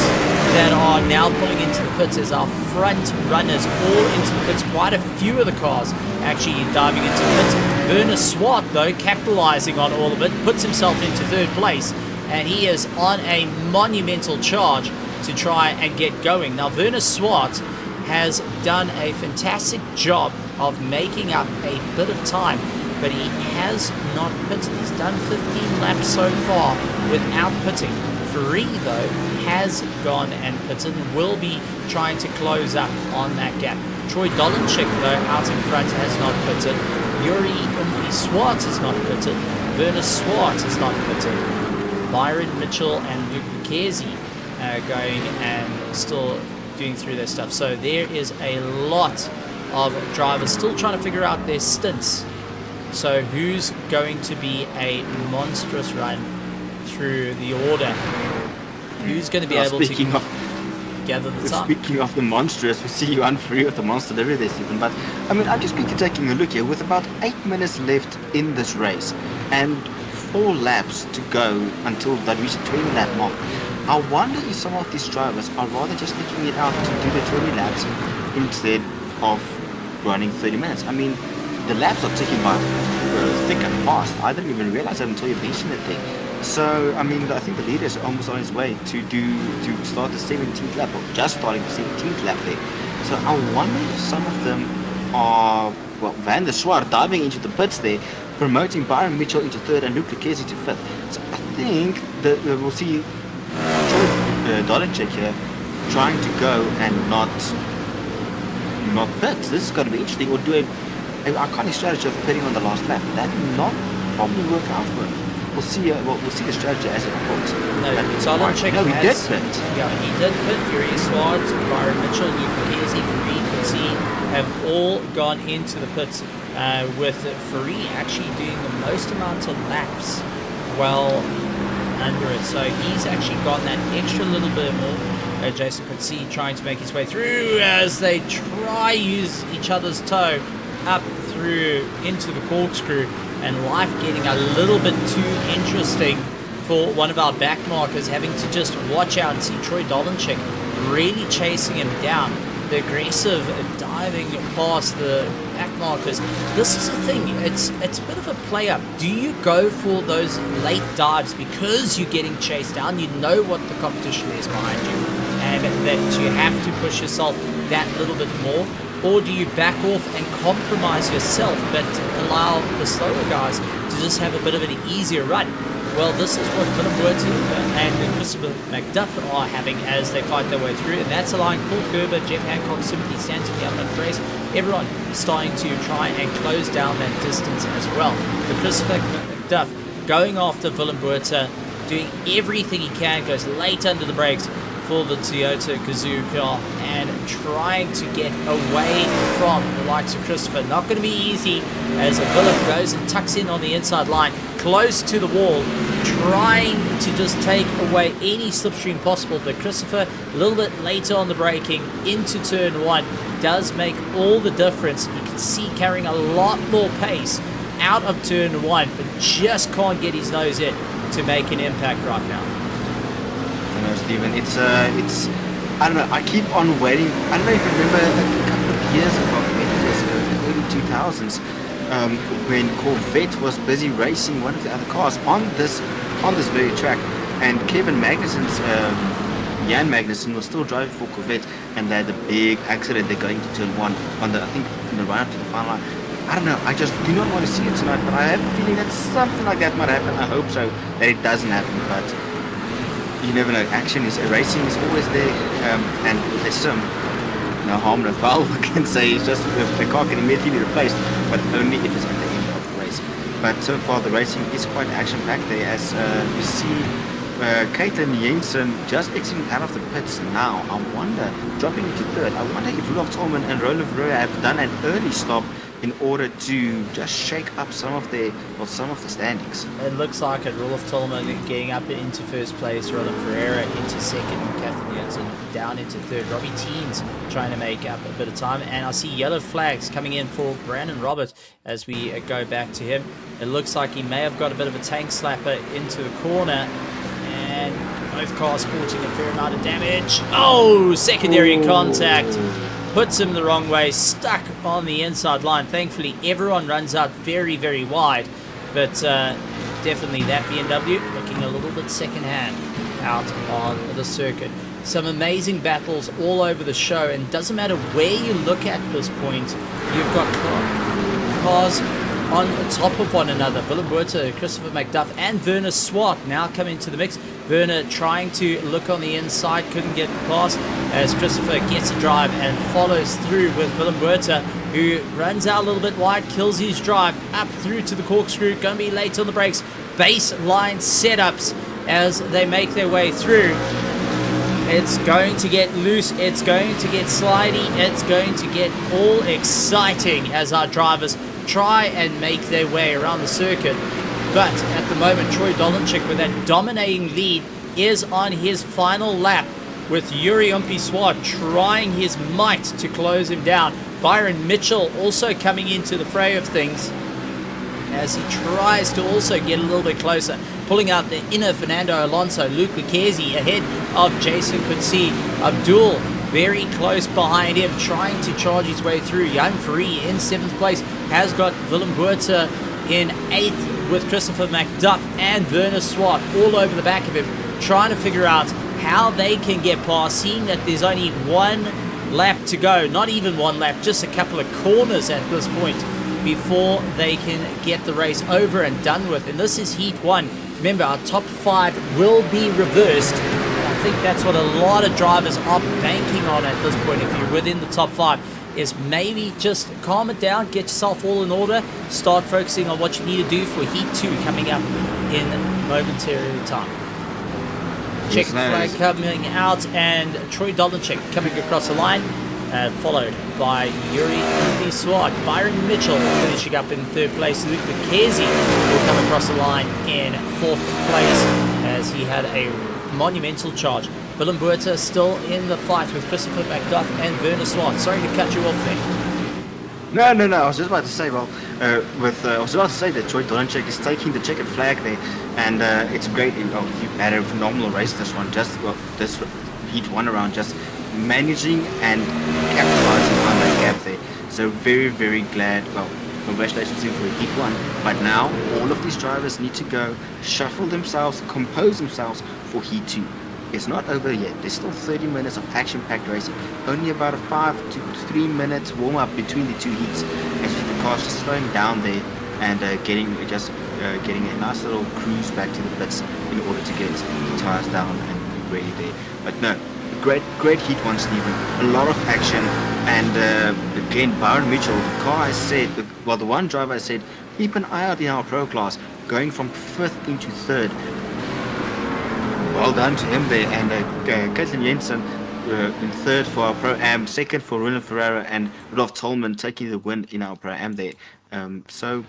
that are now pulling into the pits as our front runners all into the pits. Quite a few of the cars actually diving into the pits. Werner Swart, though, capitalizing on all of it, puts himself into third place, and he is on a monumental charge to try and get going. Now, Werner Swart has done a fantastic job of making up a bit of time, but he has not pitted. He's done 15 laps so far without pitting. Free, though, has gone and pitted and will be trying to close up on that gap. Troy Dolenchik, though, out in front has not pitted. Yuri Swart has not pitted. Werner Swart has not pitted. Byron Mitchell and Luke Lucchesi going and still doing through their stuff. So there is a lot of drivers still trying to figure out their stints. So who's going to be a monstrous run through the order? Who's going to be able to gather the time? Speaking of the monstrous, we see you on free with the monster every day, Stephen. But I mean, I'm just quickly taking a look here. With about 8 minutes left in this race and 4 laps to go until they reach the 20-lap mark, I wonder if some of these drivers are rather just taking it out to do the 20 laps instead of running 30 minutes. I mean, the laps are ticking by thick and fast. I didn't even realize that until you mentioned it there. So, I mean, I think the leader is almost on his way to start the 17th lap, or just starting the 17th lap there. So I wonder if some of them are, well, Van der Swart diving into the pits there, promoting Byron Mitchell into third and Luke Lucchesi to fifth. So I think that we'll see Dolenchik here trying to go and not pit. This is going to be interesting. Or do an iconic strategy of pitting on the last lap. That will not probably work out for him. We'll see the strategy as it unfolds. No, Dolenchik he did pit. Yeah, he did pit. Yuri Swart, Byron Mitchell, Luke Lucchesi, Farid, Kutsi have all gone into the pits, with Farid actually doing the most amount of laps well under it. So he's actually gotten that extra little bit more. Jason Kutsi trying to make his way through as they try use each other's toe up through into the corkscrew, and life getting a little bit too interesting for one of our back markers, having to just watch out and see Troy Dolenchik really chasing him down. The aggressive diving past the back markers. This is the thing, it's a bit of a play up. Do you go for those late dives because you're getting chased down, you know what the competition is behind you, and that you have to push yourself that little bit more? Or do you back off and compromise yourself but allow the slower guys to just have a bit of an easier run? Well, this is what Willem Buerta and Christopher McDuff are having as they fight their way through, and that's allowing Paul Gerber, Jeff Hancock, Timothy Stanton, the Element Race, everyone starting to try and close down that distance as well. But Christopher McDuff going after Willem Buerta, doing everything he can, goes late under the brakes for the Toyota Gazoo car and trying to get away from the likes of Christopher. Not going to be easy as Willem goes and tucks in on the inside line, close to the wall, trying to just take away any slipstream possible. But Christopher, a little bit later on the braking into turn 1, does make all the difference. You can see carrying a lot more pace out of turn 1, but just can't get his nose in to make an impact right now. No, Stephen, it's I don't know, I keep on waiting. I don't know if you remember a couple of years ago, many years ago, in the early 2000s, when Corvette was busy racing one of the other cars on this very track, and Kevin Magnussen's Jan Magnussen was still driving for Corvette, and they had a big accident. They're going to turn 1 on the, I think, in the run up to the final line. I don't know, I just do not want to see it tonight, but I have a feeling that something like that might happen. I hope so, that it doesn't happen, but you never know. Racing is always there, and there's some no harm, no foul. I can say it's just the car can immediately be replaced, but only if it's at the end of the race. But so far the racing is quite action-packed there, as we see Caitlin Jensen just exiting out of the pits now. I wonder, dropping into third, I wonder if Rudolf Tolman and Roland Verreur have done an early stop in order to just shake up some of the standings. It looks like it. Roloff Tolman getting up into first place. Roland Ferreira into second. Kathleen Jensen down into third. Robbie Teens trying to make up a bit of time. And I see yellow flags coming in for Brandon Robert as we go back to him. It looks like he may have got a bit of a tank slapper into the corner. And both cars sporting a fair amount of damage. Oh, secondary contact. Puts him the wrong way, stuck on the inside line. Thankfully, everyone runs out very, very wide. But definitely that BMW looking a little bit second-hand out on the circuit. Some amazing battles all over the show. And doesn't matter where you look at this point, you've got cars on top of one another. Willem Botha, Christopher McDuff, and Werner Swart now come into the mix. Werner trying to look on the inside, couldn't get past as Christopher gets a drive and follows through with Willem Botha, who runs out a little bit wide, kills his drive up through to the corkscrew. Going to be late on the brakes. Baseline setups as they make their way through. It's going to get loose, it's going to get slidey, it's going to get all exciting as our drivers try and make their way around the circuit. But at the moment, Troy Dolenchik with that dominating lead is on his final lap, with Yuri Umpi-Swart trying his might to close him down. Byron Mitchell also coming into the fray of things as he tries to also get a little bit closer, pulling out the inner Fernando Alonso. Luke Lucchesi ahead of Jason Coetzee. Abdul very close behind him, trying to charge his way through. Jan Free in 7th place has got Willem Botha in 8th, with Christopher McDuff and Werner Swart all over the back of him, trying to figure out how they can get past, seeing that there's only one lap to go. Not even one lap, just a couple of corners at this point before they can get the race over and done with. And this is Heat 1. Remember, our top 5 will be reversed. And I think that's what a lot of drivers are banking on at this point. If you're within the top 5, is maybe just calm it down, get yourself all in order, start focusing on what you need to do for Heat 2 coming up in momentary time. Check flag coming out, and Troy Dolenchik coming across the line, followed by Yuri Umpi-Swart. Byron Mitchell finishing up in 3rd place. Luke Lucchesi will come across the line in 4th place as he had a monumental charge. Willem Botha still in the fight with Christopher McDuff and Werner Swart. Sorry to cut you off there. No. I was just about to say, I was about to say that Troy Dolenchik is taking the checkered flag there, and it's great. He had a phenomenal race this one. This Heat 1 around, just managing and capitalizing on that gap there. So very, very glad. Well, congratulations to him for Heat 1. But now all of these drivers need to go shuffle themselves, compose themselves for Heat 2. It's not over yet. There's still 30 minutes of action-packed racing. Only about a 5 to 3 minutes warm-up between the 2 heats, as the car's just slowing down there and getting a nice little cruise back to the pits in order to get the tires down and ready there. But no, great Heat 1, Stephen. A lot of action, and again, Byron Mitchell, the car I said, well, the one driver I said, keep an eye out in our pro class, going from 5th into 3rd. Well done to him there, and Kathleen Jensen in 3rd for our Pro-Am, 2nd for Roland Ferreira, and Rudolf Tolman taking the win in our Pro-Am there. So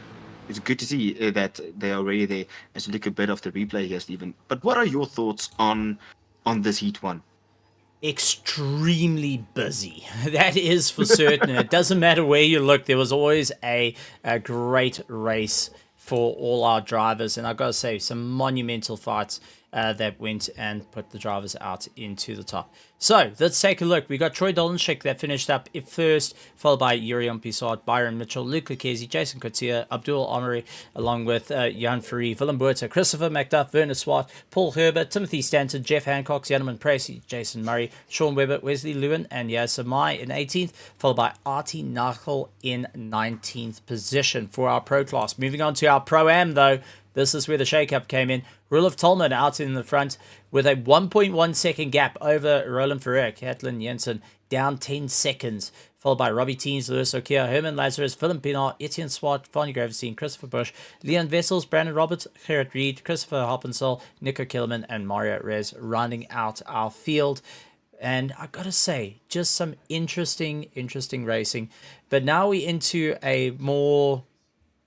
it's good to see that they are already there as we look a bit of the replay here, Stephen. But what are your thoughts on this Heat 1? Extremely busy. That is for certain. It doesn't matter where you look. There was always a great race for all our drivers, and I've got to say, some monumental fights that went and put the drivers out into the top. So let's take a look. We got Troy Dolenchik that finished up first, followed by Yuri Umpi-Swart, Byron Mitchell, Luke Lucchesi, Jason Coetzee, Abdul Omari, along with Jan Free, Willem Botha, Christopher McDuff, Werner Swart, Paul Herbert, Timothy Stanton, Jeff Hancock, Janeman Precy, Jason Murray, Sean Webber, Wesley Lewin, and Yasser Mai in 18th, followed by Artie Nachel in 19th position for our Pro class. Moving on to our Pro-Am, though, this is where the shake-up came in. Roloff Tolman out in the front with a 1.1 second gap over Roland Ferrer. Kathleen Jensen down 10 seconds, followed by Robbie Teens, Lewis O'Keefe, Herman Lazarus, Willem Pienaar, Etienne Swart, Fanny Gravestein, Christopher Busch, Leon Vessels, Brandon Roberts, Gerrit Reed, Christopher Hoppensall, Nico Kilman, and Mario Rez rounding out our field. And I gotta say, just some interesting racing. But now we're into a more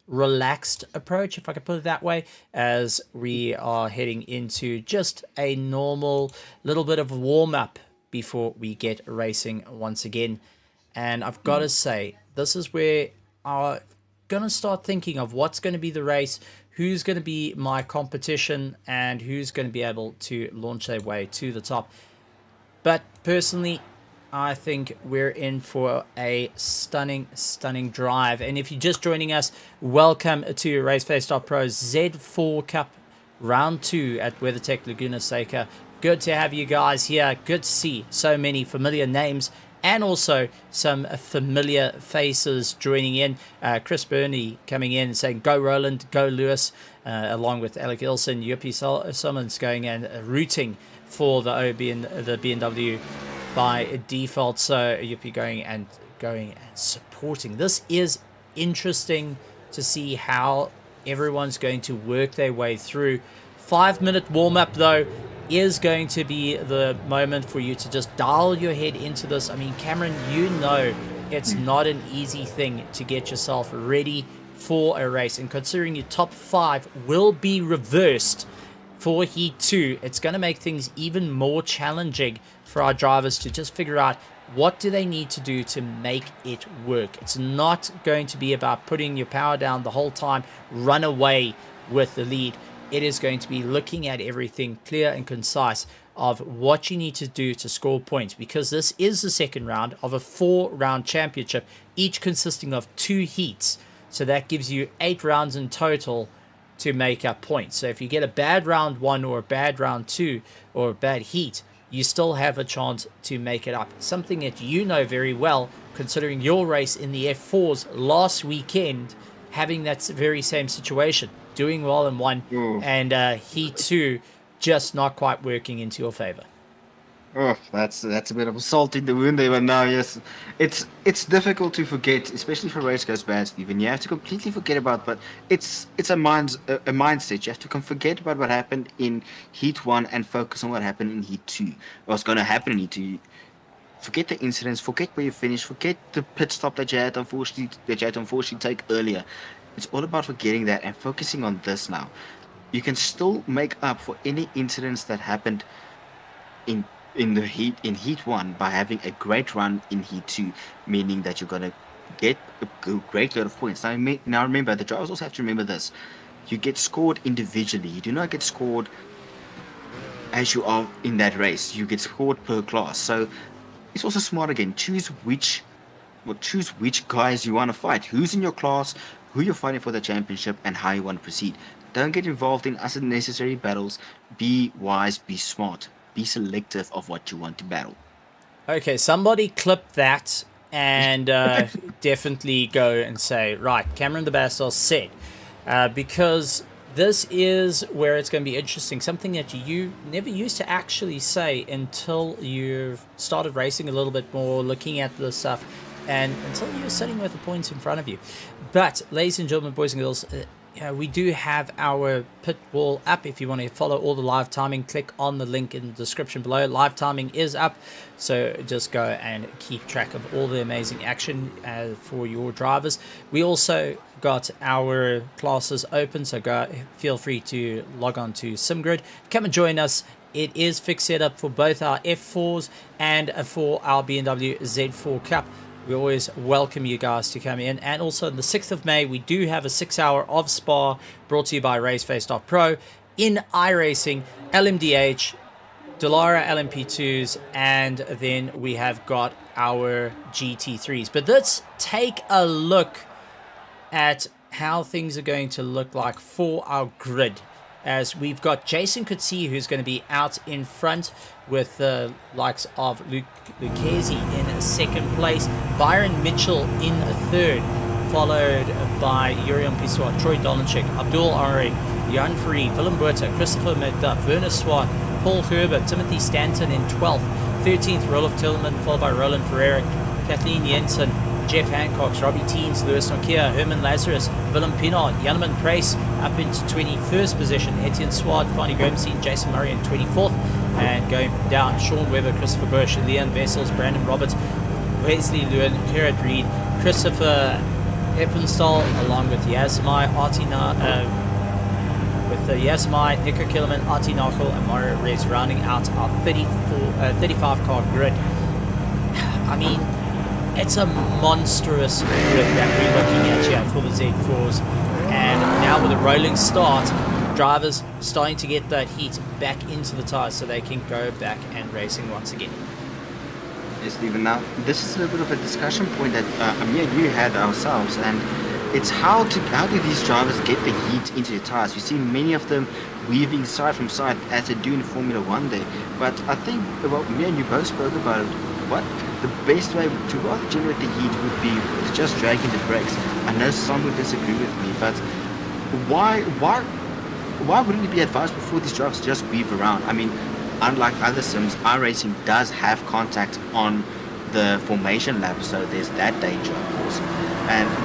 relaxed approach, if I could put it that way, as we are heading into just a normal little bit of warm-up before we get racing once again. And I've got to say, this is where I'm going to start thinking of what's going to be the race, who's going to be my competition, and who's going to be able to launch their way to the top. But personally, I think we're in for a stunning drive. And if you're just joining us, welcome to RaceFace.Pro's Z4 Cup Round 2 at WeatherTech Laguna Seca. Good to have you guys here. Good to see so many familiar names and also some familiar faces joining in. Chris Burney coming in and saying, go Roland, go Lewis, along with Alec Ilson, Yuppie Summons going and rooting for the BMW by default. So Yuppie going and supporting. This is interesting to see how everyone's going to work their way through. 5-minute warm-up though is going to be the moment for you to just dial your head into this. I mean, Cameron, you know it's not an easy thing to get yourself ready for a race, and considering your top 5 will be reversed for Heat 2, it's going to make things even more challenging for our drivers to just figure out what do they need to do to make it work. It's not going to be about putting your power down the whole time, run away with the lead. It is going to be looking at everything clear and concise of what you need to do to score points, because this is the second round of a 4-round championship, each consisting of 2 heats. So that gives you 8 rounds in total to make up points. So if you get a bad round 1 or a bad round 2 or a bad heat, you still have a chance to make it up. Something that you know very well, considering your race in the F4s last weekend, having that very same situation, doing well in 1 and Heat 2 just not quite working into your favor. Oh, that's a bit of a salt in the wound there, but no, yes, it's difficult to forget, especially if a race goes bad, Stephen. You have to completely forget about, but it's a mindset. You have to forget about what happened in Heat 1 and focus on what happened in Heat 2. What's going to happen in Heat 2? Forget the incidents, forget where you finished, forget the pit stop that you had to unfortunately take earlier. It's all about forgetting that and focusing on this now. You can still make up for any incidents that happened in Heat 1 by having a great run in Heat 2, meaning that you're gonna get a great load of points. Now remember, the drivers also have to remember this. You get scored individually. You do not get scored as you are in that race. You get scored per class. So it's also smart again. Choose which guys you want to fight. Who's in your class, who you're fighting for the championship, and how you want to proceed. Don't get involved in unnecessary battles. Be wise, be smart. Be selective of what you want to battle. Okay, somebody clip that and definitely go and say, right, Cameron the Bastard said, because this is where it's going to be interesting. Something that you never used to actually say until you've started racing a little bit more, looking at the stuff, and until you're sitting with the points in front of you. But, ladies and gentlemen, boys and girls, we do have our pit wall up. If you want to follow all the live timing, click on the link in the description below. Live timing is up, so just go and keep track of all the amazing action for your drivers. We also got our classes open, so feel free to log on to SimGrid. Come and join us. It is fixed setup for both our F4s and for our BMW Z4 Cup. We always welcome you guys to come in. And also on the 6th of May, we do have a 6-hour of Spa brought to you by RaceFace.Pro in iRacing, LMDH, Dallara LMP2s, and then we have got our GT3s. But let's take a look at how things are going to look like for our grid, as we've got Jason Coetzee, who's going to be out in front with the likes of Lucchese in second place, Byron Mitchell in third, followed by Jurian Pissoir, Troy Dolanchik, Abdul Ari, Jan Free, Willem Buerta, Christopher McDuff, Werner Swart, Paul Herbert, Timothy Stanton in 12th, 13th Roloff Tillman, followed by Roland Ferreira, Kathleen Jensen, Jeff Hancock, Robbie Teens, Lewis Nokia, Herman Lazarus, Willem Pinard, Janneman Price up into 21st position, Etienne Swart, Fanny Grimstein, Jason Murray in 24th, And going down, Sean Webber, Christopher Bush, Leon Vessels, Brandon Roberts, Wesley Lewin, Gerard Reed, Christopher Eppenstall, along with Yasmai, Yasmai, Nico Killerman, Artie Nachel, and Mario Reyes rounding out our 35 car grid. I mean, it's a monstrous grid that we're looking at here for the Z4s. And now with a rolling start, drivers starting to get that heat back into the tires so they can go back and racing once again. Yes, Stephen. Now, this is a little bit of a discussion point that me and you had ourselves, and it's how do these drivers get the heat into the tires? We see many of them weaving side from side as they do in Formula One there. But I think what me and you both spoke about it, what the best way to rather generate the heat would be just dragging the brakes. I know some would disagree with me, but why wouldn't it be advisable for these drivers to just weave around? I mean, unlike other sims, iRacing does have contact on the formation lap, so there's that danger, of course.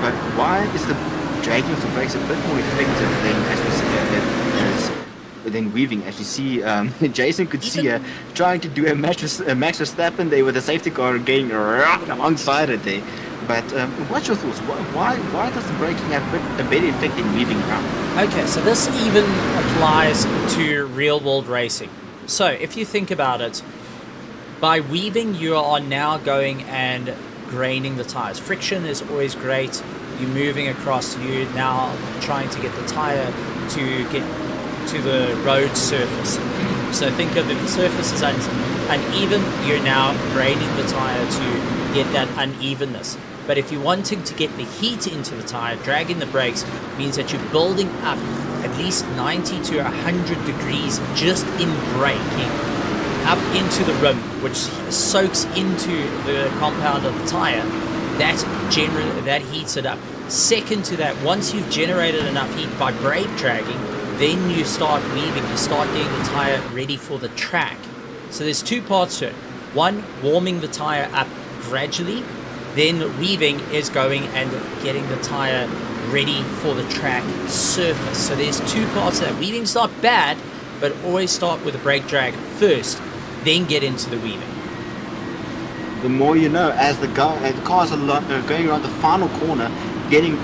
But why is the dragging of the brakes a bit more effective than weaving? As you see, Jason could see her trying to do a Max Verstappen there with a safety car getting right alongside it there. But what's your thoughts? Why does the braking have a better effect in weaving around? Okay, so this even applies to real-world racing. So if you think about it, by weaving, you are now going and graining the tires. Friction is always great. You're moving across. You're now trying to get the tire to get to the road surface. So think of if the surface is uneven, you're now graining the tire to get that unevenness. But if you're wanting to get the heat into the tire, dragging the brakes means that you're building up at least 90 to 100 degrees just in braking up into the rim, which soaks into the compound of the tire. That heats it up. Second to that, once you've generated enough heat by brake dragging, then you start weaving, you start getting the tire ready for the track. So there's two parts to it. One, warming the tire up gradually, then weaving is going and getting the tire ready for the track surface. So there's two parts to that. Weaving's not bad, but always start with the brake drag first, then get into the weaving. The more you know, as the cars are going around the final corner, getting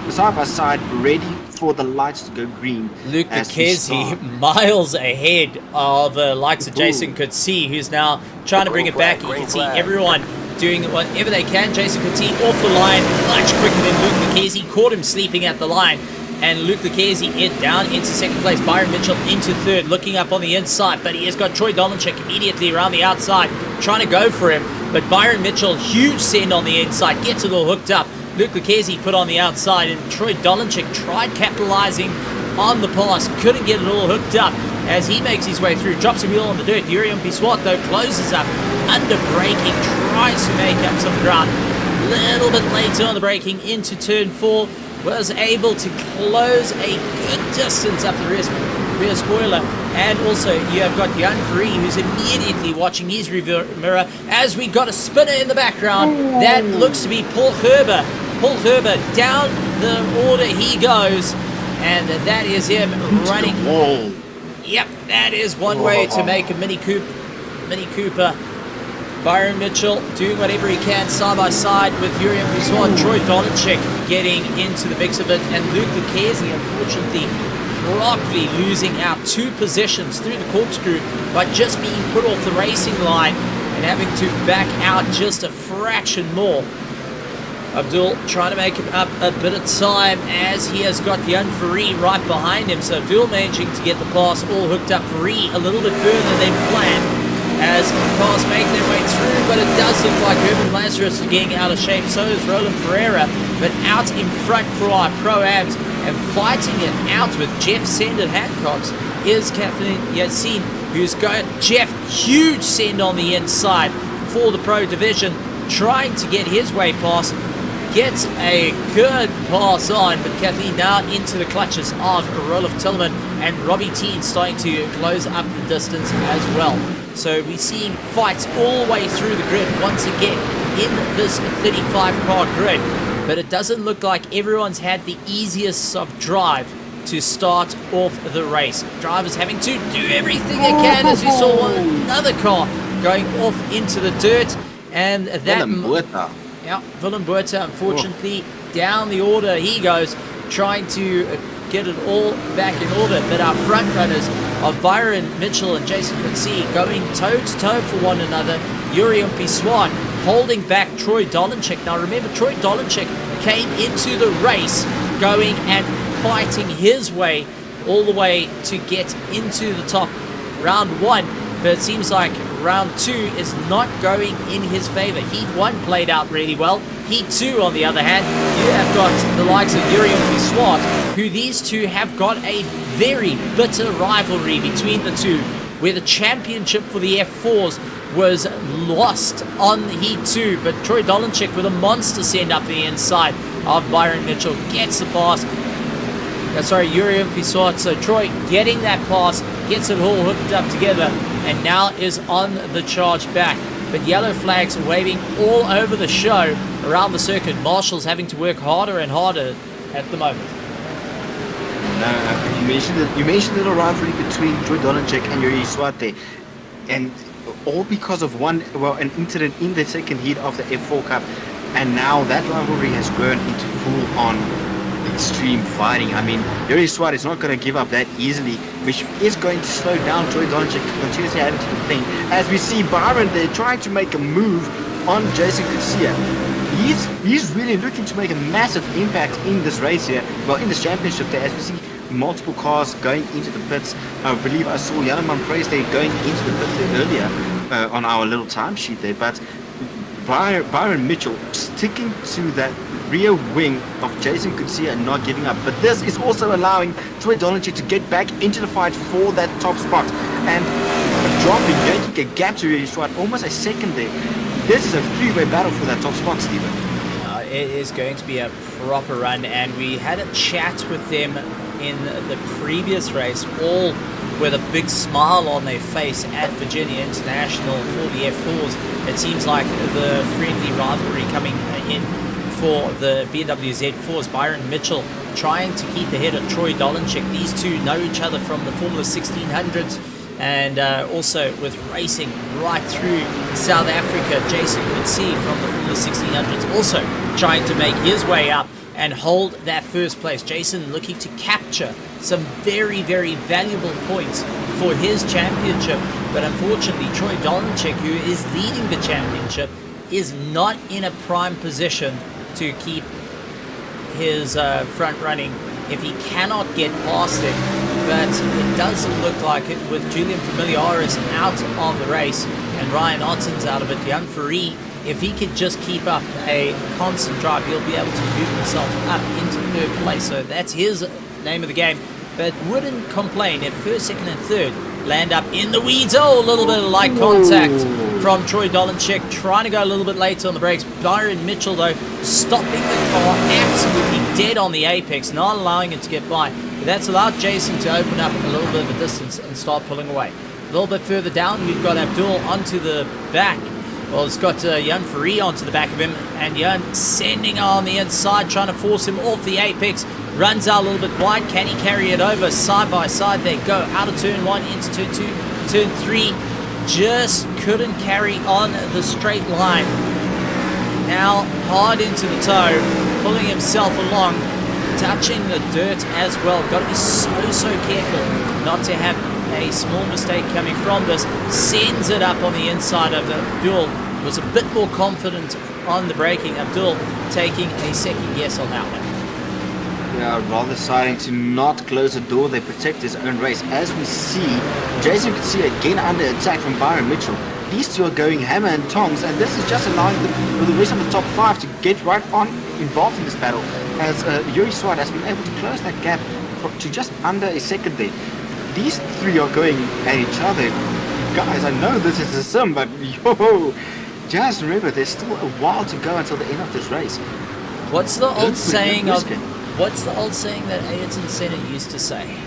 side by side, ready for the lights to go green. Luke Lucchesi miles ahead of likes of Jason Coetzee, who's now trying to bring it back. You can see everyone doing whatever they can. Jason Coetzee off the line much quicker than Luke Lucchesi. Caught him sleeping at the line. And Luke Lucchesi down into second place. Byron Mitchell into third, looking up on the inside. But he has got Troy Dolanchik immediately around the outside, trying to go for him. But Byron Mitchell, huge send on the inside, gets it all hooked up. Luke Lucchesi put on the outside, and Troy Dolanchik tried capitalizing on the pass, couldn't get it all hooked up as he makes his way through, drops a wheel on the dirt. Yurian Biswat, though, closes up under braking, tries to make up some ground. A little bit later on the braking into turn 4, was able to close a good distance up the rear spoiler. And also you have got Jan Free, who's immediately watching his rear mirror as we got a spinner in the background. That looks to be Paul Gerber. Paul Gerber, down the order he goes, and that is him running. Yep, that is one way to make a Mini Cooper. Byron Mitchell doing whatever he can side by side with Yurian Biswat. Troy Dolanchik getting into the mix of it, and Luke Lucchesi unfortunately properly losing out 2 positions through the corkscrew by just being put off the racing line and having to back out just a fraction more. Abdul trying to make up a bit of time as he has got the Unfree right behind him. So Abdul managing to get the pass all hooked up. Free a little bit further than planned as cars make their way through, but it does look like Urban Lazarus is getting out of shape. So is Roland Ferreira, but out in front for our Pro-Ams and fighting it out with Jeff Send Hancock's is Kathleen Yassine, who's got Jeff, huge send on the inside for the Pro Division, trying to get his way past. Gets a good pass on, but Kathleen now into the clutches of Roloff Tillman, and Robbie Teen starting to close up the distance as well. So we're seeing fights all the way through the grid once again in this 35 car grid, but it doesn't look like everyone's had the easiest of drive to start off the race. Drivers having to do everything they can, as we saw another car going off into the dirt. And that... Yeah, Willem Buerta, unfortunately, down the order he goes, trying to get it all back in order. But our front runners of Byron Mitchell and Jason Coetzee going toe-to-toe for one another. Yuri Piswan holding back Troy Dolenchek. Now remember, Troy Dolenchek came into the race going and fighting his way all the way to get into the top round one. But it seems like round two is not going in his favor. Heat 1 played out really well. Heat 2, on the other hand, you have got the likes of Yuri Piswan, who these two have got a very bitter rivalry between the two, where the championship for the F4s was lost on Heat 2, but Troy Dolenchek with a monster send up the inside of Byron Mitchell gets the pass. Yuri Piswan. So Troy getting that pass, gets it all hooked up together, and now is on the charge back. But yellow flags waving all over the show around the circuit. Marshall's having to work harder and harder at the moment. You mentioned the rivalry between Troy Dolenchek and Yuri Swate, and all because of an incident in the second heat of the F4 Cup, and now that rivalry has grown into full-on extreme fighting. I mean, Yuri Swat is not going to give up that easily, which is going to slow down Troy Dolenchek continuously having to defend. As we see Byron there trying to make a move on Jason Coetzee. He's really looking to make a massive impact in this race here, well, in this championship there, as we see multiple cars going into the pits. I believe I saw Janeman Praise there going into the pits there earlier on our little timesheet there, but Byron Mitchell sticking to that rear wing of Jason Coetzee and not giving up. But this is also allowing Troy Dolenchek to get back into the fight for that top spot, and making a gap to Yuri Swat, almost a second there. This is a three-way battle for that top spot, Stephen. It is going to be a proper run, and we had a chat with them in the previous race, all with a big smile on their face at Virginia International for the F4s. It seems like the friendly rivalry coming in for the BMW Z4s. Byron Mitchell trying to keep ahead of Troy Dolenchek. These two know each other from the Formula 1600s, and also with racing right through South Africa. Jason Coetzee from the Formula 1600s also trying to make his way up and hold that first place. Jason looking to capture some very, very valuable points for his championship, but unfortunately Troy Dolenchek, who is leading the championship, is not in a prime position to keep his front running if he cannot get past it. But it doesn't look like it with Julian Familiaris out of the race and Ryan Otten's out of it. Jan Fourie, if he could just keep up a constant drive, he'll be able to move himself up into third place. So that's his name of the game. But wouldn't complain if first, second and third land up in the weeds. Oh, a little bit of light contact from Troy Dolenchek, trying to go a little bit later on the brakes. Byron Mitchell, though, stopping the car absolutely dead on the apex, not allowing it to get by. But that's allowed Jason to open up a little bit of a distance and start pulling away. A little bit further down, we've got Abdul onto the back. Well, it's got Jan Fourie onto the back of him, and Jan sending on the inside, trying to force him off the apex. Runs out a little bit wide. Can he carry it over? Side by side they go. Out of turn 1 into turn 2, turn 3. Just couldn't carry on the straight line. Now hard into the toe, pulling himself along, touching the dirt as well. Got to be so careful not to have a small mistake coming from this. Sends it up on the inside of Abdul. Was a bit more confident on the braking. Abdul taking a second guess on that one. Yeah, rather deciding to not close the door. They protect his own race. As we see, Jason Coetzee again under attack from Byron Mitchell. These two are going hammer and tongs, and this is just allowing the rest of the top 5 to get right on involved in this battle, as Yuri Swat has been able to close that gap to just under a second there. These three are going at each other. Guys, I know this is a sim, but yo, just remember, there's still a while to go until the end of this race. What's the old saying that Ayrton Senna used to say?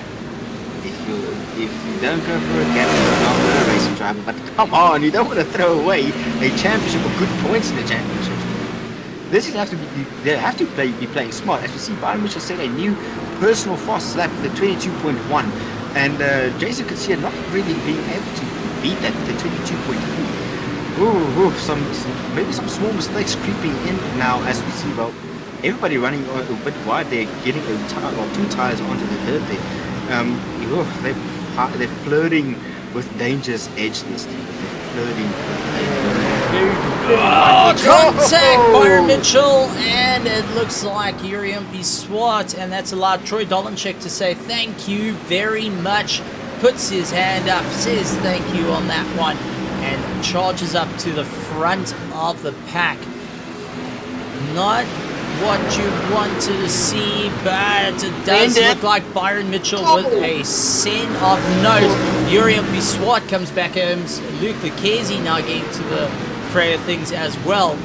If you don't go for a gap, you're not a racing driver. But come on, you don't want to throw away a championship or good points in the championship. This is they have to be playing smart. As you see, Byron Mitchell set a new personal fastest lap with a 22.1, and Jason could see it not really being able to beat that with the 22.3. Maybe some small mistakes creeping in now as we see. Well, everybody running a bit wide. They're getting a tire or 2 tires onto the dirt there. They're flirting with danger's edge. This team. They're flirting with danger. Contact Byron Mitchell, and it looks like Yuri Swart, and that's allowed Troy Dolenchek to say thank you very much. Puts his hand up, says thank you on that one, and charges up to the front of the pack. Not what you wanted to see, but it does look like Byron Mitchell with a sin of note. Yuri Swart comes back at him. Luke Lucchese now getting to the fray of things as well.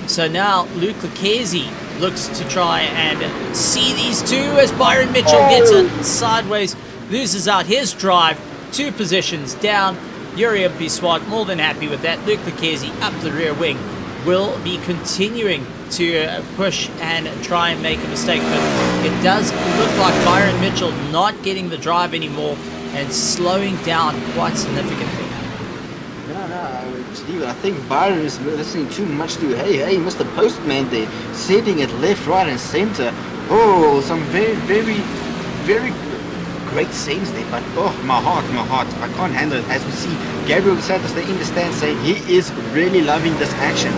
So now Luke Lucchese looks to try and see these two as Byron Mitchell gets it sideways, loses out his drive, 2 positions down. Yuri Swart more than happy with that. Luke Lucchese up the rear wing will be continuing to push and try and make a mistake, but it does look like Byron Mitchell not getting the drive anymore and slowing down quite significantly. No, Steven, I think Byron is listening too much to hey, Mr. Postman there, setting it left, right, and center. Oh, some very, very, very great scenes there, but my heart, I can't handle it. As we see Gabriel Santos there in the stand saying he is really loving this action.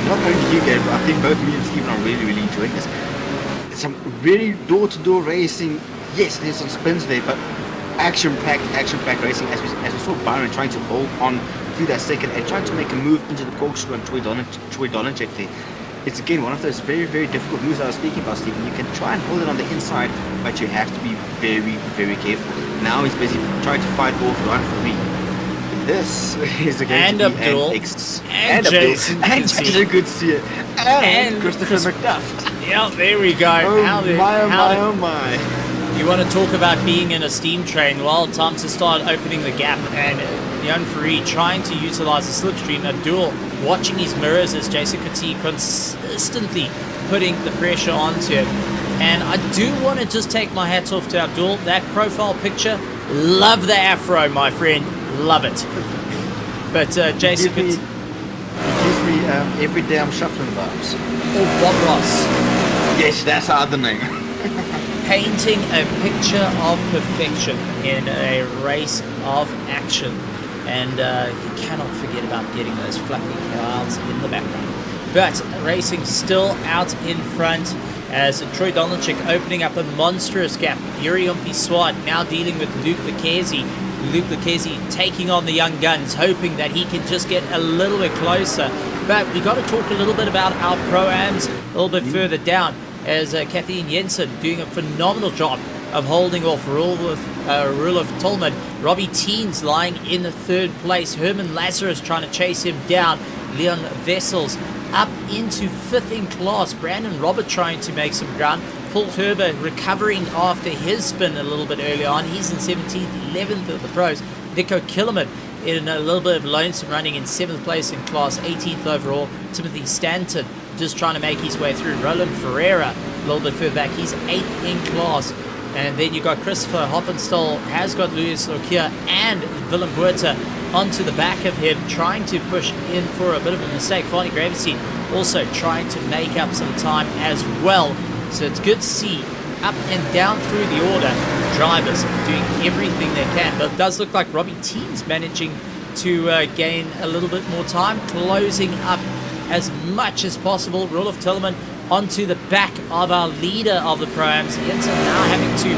Not only you, Gabriel, I think both me and Steven are really, really enjoying this. Some really door-to-door racing. Yes, there's some spins there, but action-packed racing. As we saw Byron trying to hold on to that second and trying to make a move into the corkscrew on Troy Dolenchek there. It's again one of those very, very difficult moves I was speaking about, Stephen. You can try and hold it on the inside, but you have to be very, very careful. Now he's basically trying to fight off run for me. This is going to be Abdul, and Jason Goodseer, and Christopher McDuff. Yeah, there we go. Oh my. You want to talk about being in a steam train? Well, time to start opening the gap, and Jan Farid trying to utilize the slipstream. Abdul watching his mirrors as Jason Kuti consistently putting the pressure onto him. And I do want to just take my hats off to Abdul. That profile picture, love the afro, my friend. Love it. But Jason It gives me every day I'm shuffling vibes. Or Bob Ross. Yes, that's the other name. Painting a picture of perfection in a race of action. And you cannot forget about getting those fluffy clouds in the background. But racing still out in front as Troy Dolenchek opening up a monstrous gap. Yuri Swart now dealing with Luke Lucchese. Luke Lucchese taking on the young guns, hoping that he can just get a little bit closer. But we got to talk a little bit about our pro-ams a little bit further down, as Kathleen Jensen doing a phenomenal job of holding off Rulov Tolman. Robbie Teens lying in the 3rd place. Herman Lazarus trying to chase him down. Leon Vessels up into 5th in class. Brandon Robert trying to make some ground. Paul Herber recovering after his spin a little bit early on. He's in 17th, 11th of the pros. Nico Killerman in a little bit of lonesome running in 7th place in class, 18th overall. Timothy Stanton just trying to make his way through. Roland Ferreira a little bit further back. He's 8th in class. And then you got Christopher Hoppenstall, has got Luis Lokia and Willem Buerta onto the back of him, trying to push in for a bit of a mistake. Farney Gravestein also trying to make up some time as well. So it's good to see up and down through the order, drivers doing everything they can. But it does look like Robbie Teens managing to gain a little bit more time, closing up as much as possible. Rolof Tillman onto the back of our leader of the Pro-Ams. Jensen now having to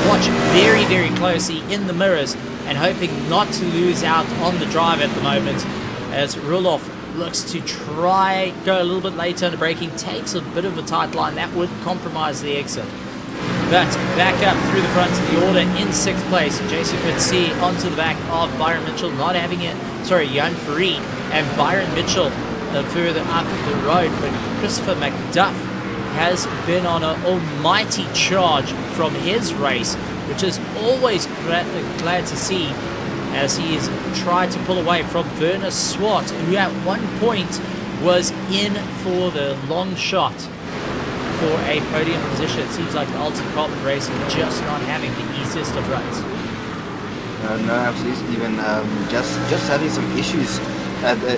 watch very, very closely in the mirrors and hoping not to lose out on the drive at the moment, as Roloff looks to try go a little bit later into braking, takes a bit of a tight line. That would compromise the exit. But back up through the front of the order in 6th place, Jason could see onto the back of Byron Mitchell, not having it, Jan Farid and Byron Mitchell further up the road. But Christopher McDuff has been on an almighty charge from his race, which is always glad to see, as he has tried to pull away from Werner Swart, who at one point was in for the long shot for a podium position. It seems like the Ultimate Carbon Racing just not having the easiest of runs. No, absolutely, Stephen. Just having some issues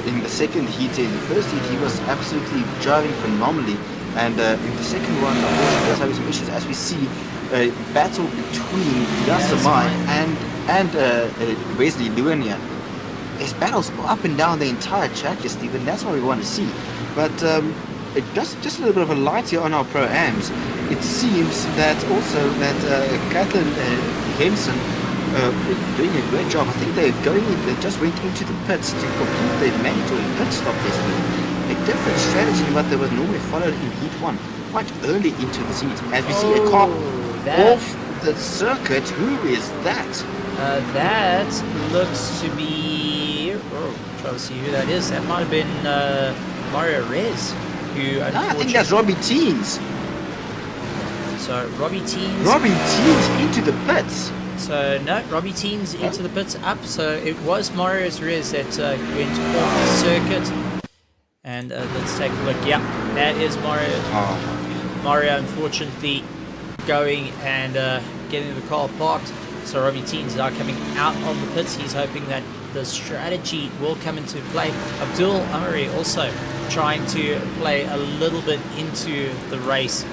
in the second heat. In the first heat, he was absolutely driving phenomenally, and in the second one, unfortunately, just having some issues. As we see, a battle between Yasamai and Wesley Lewin here. There's battles up and down the entire track here, Stephen. That's what we want to see. But just a little bit of a light here on our Pro-Ams. It seems that also that Kathleen Henson doing a great job. I think they just went into the pits to complete their mandatory pit stop this week. A different strategy than what they was normally followed in Heat 1, quite early into the heat. As we see a car off the circuit. Who is that? That looks to be... trying to see who that is. That might have been Mario Rez, who I think that's Robbie Teens. So Robbie Teens... Robbie Teens into the pits. So no, Robbie Teens into the pits up. So it was Mario Rez that went off the circuit. And let's take a look. Yeah, that is Mario. Oh. Mario, unfortunately, going and getting the car parked. So Robbie Teens now coming out of the pits. He's hoping that the strategy will come into play. Abdul Amari also trying to play a little bit into the race.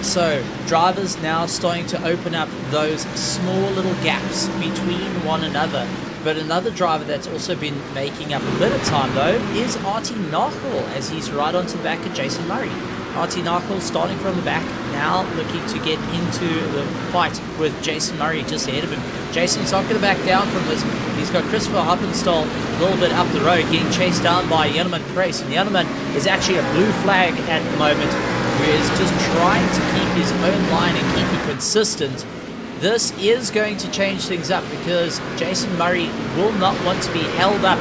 So drivers now starting to open up those small little gaps between one another. But another driver that's also been making up a bit of time though is Artie Nachel, as he's right onto the back of Jason Murray. Artie Nachel starting from the back, now looking to get into the fight with Jason Murray just ahead of him. Jason's not going to back down from this. He's got Christopher Hoppenstall a little bit up the road, getting chased down by Jelleman Price. And Jelleman is actually a blue flag at the moment, who is just trying to keep his own line and keep it consistent. This is going to change things up because Jason Murray will not want to be held up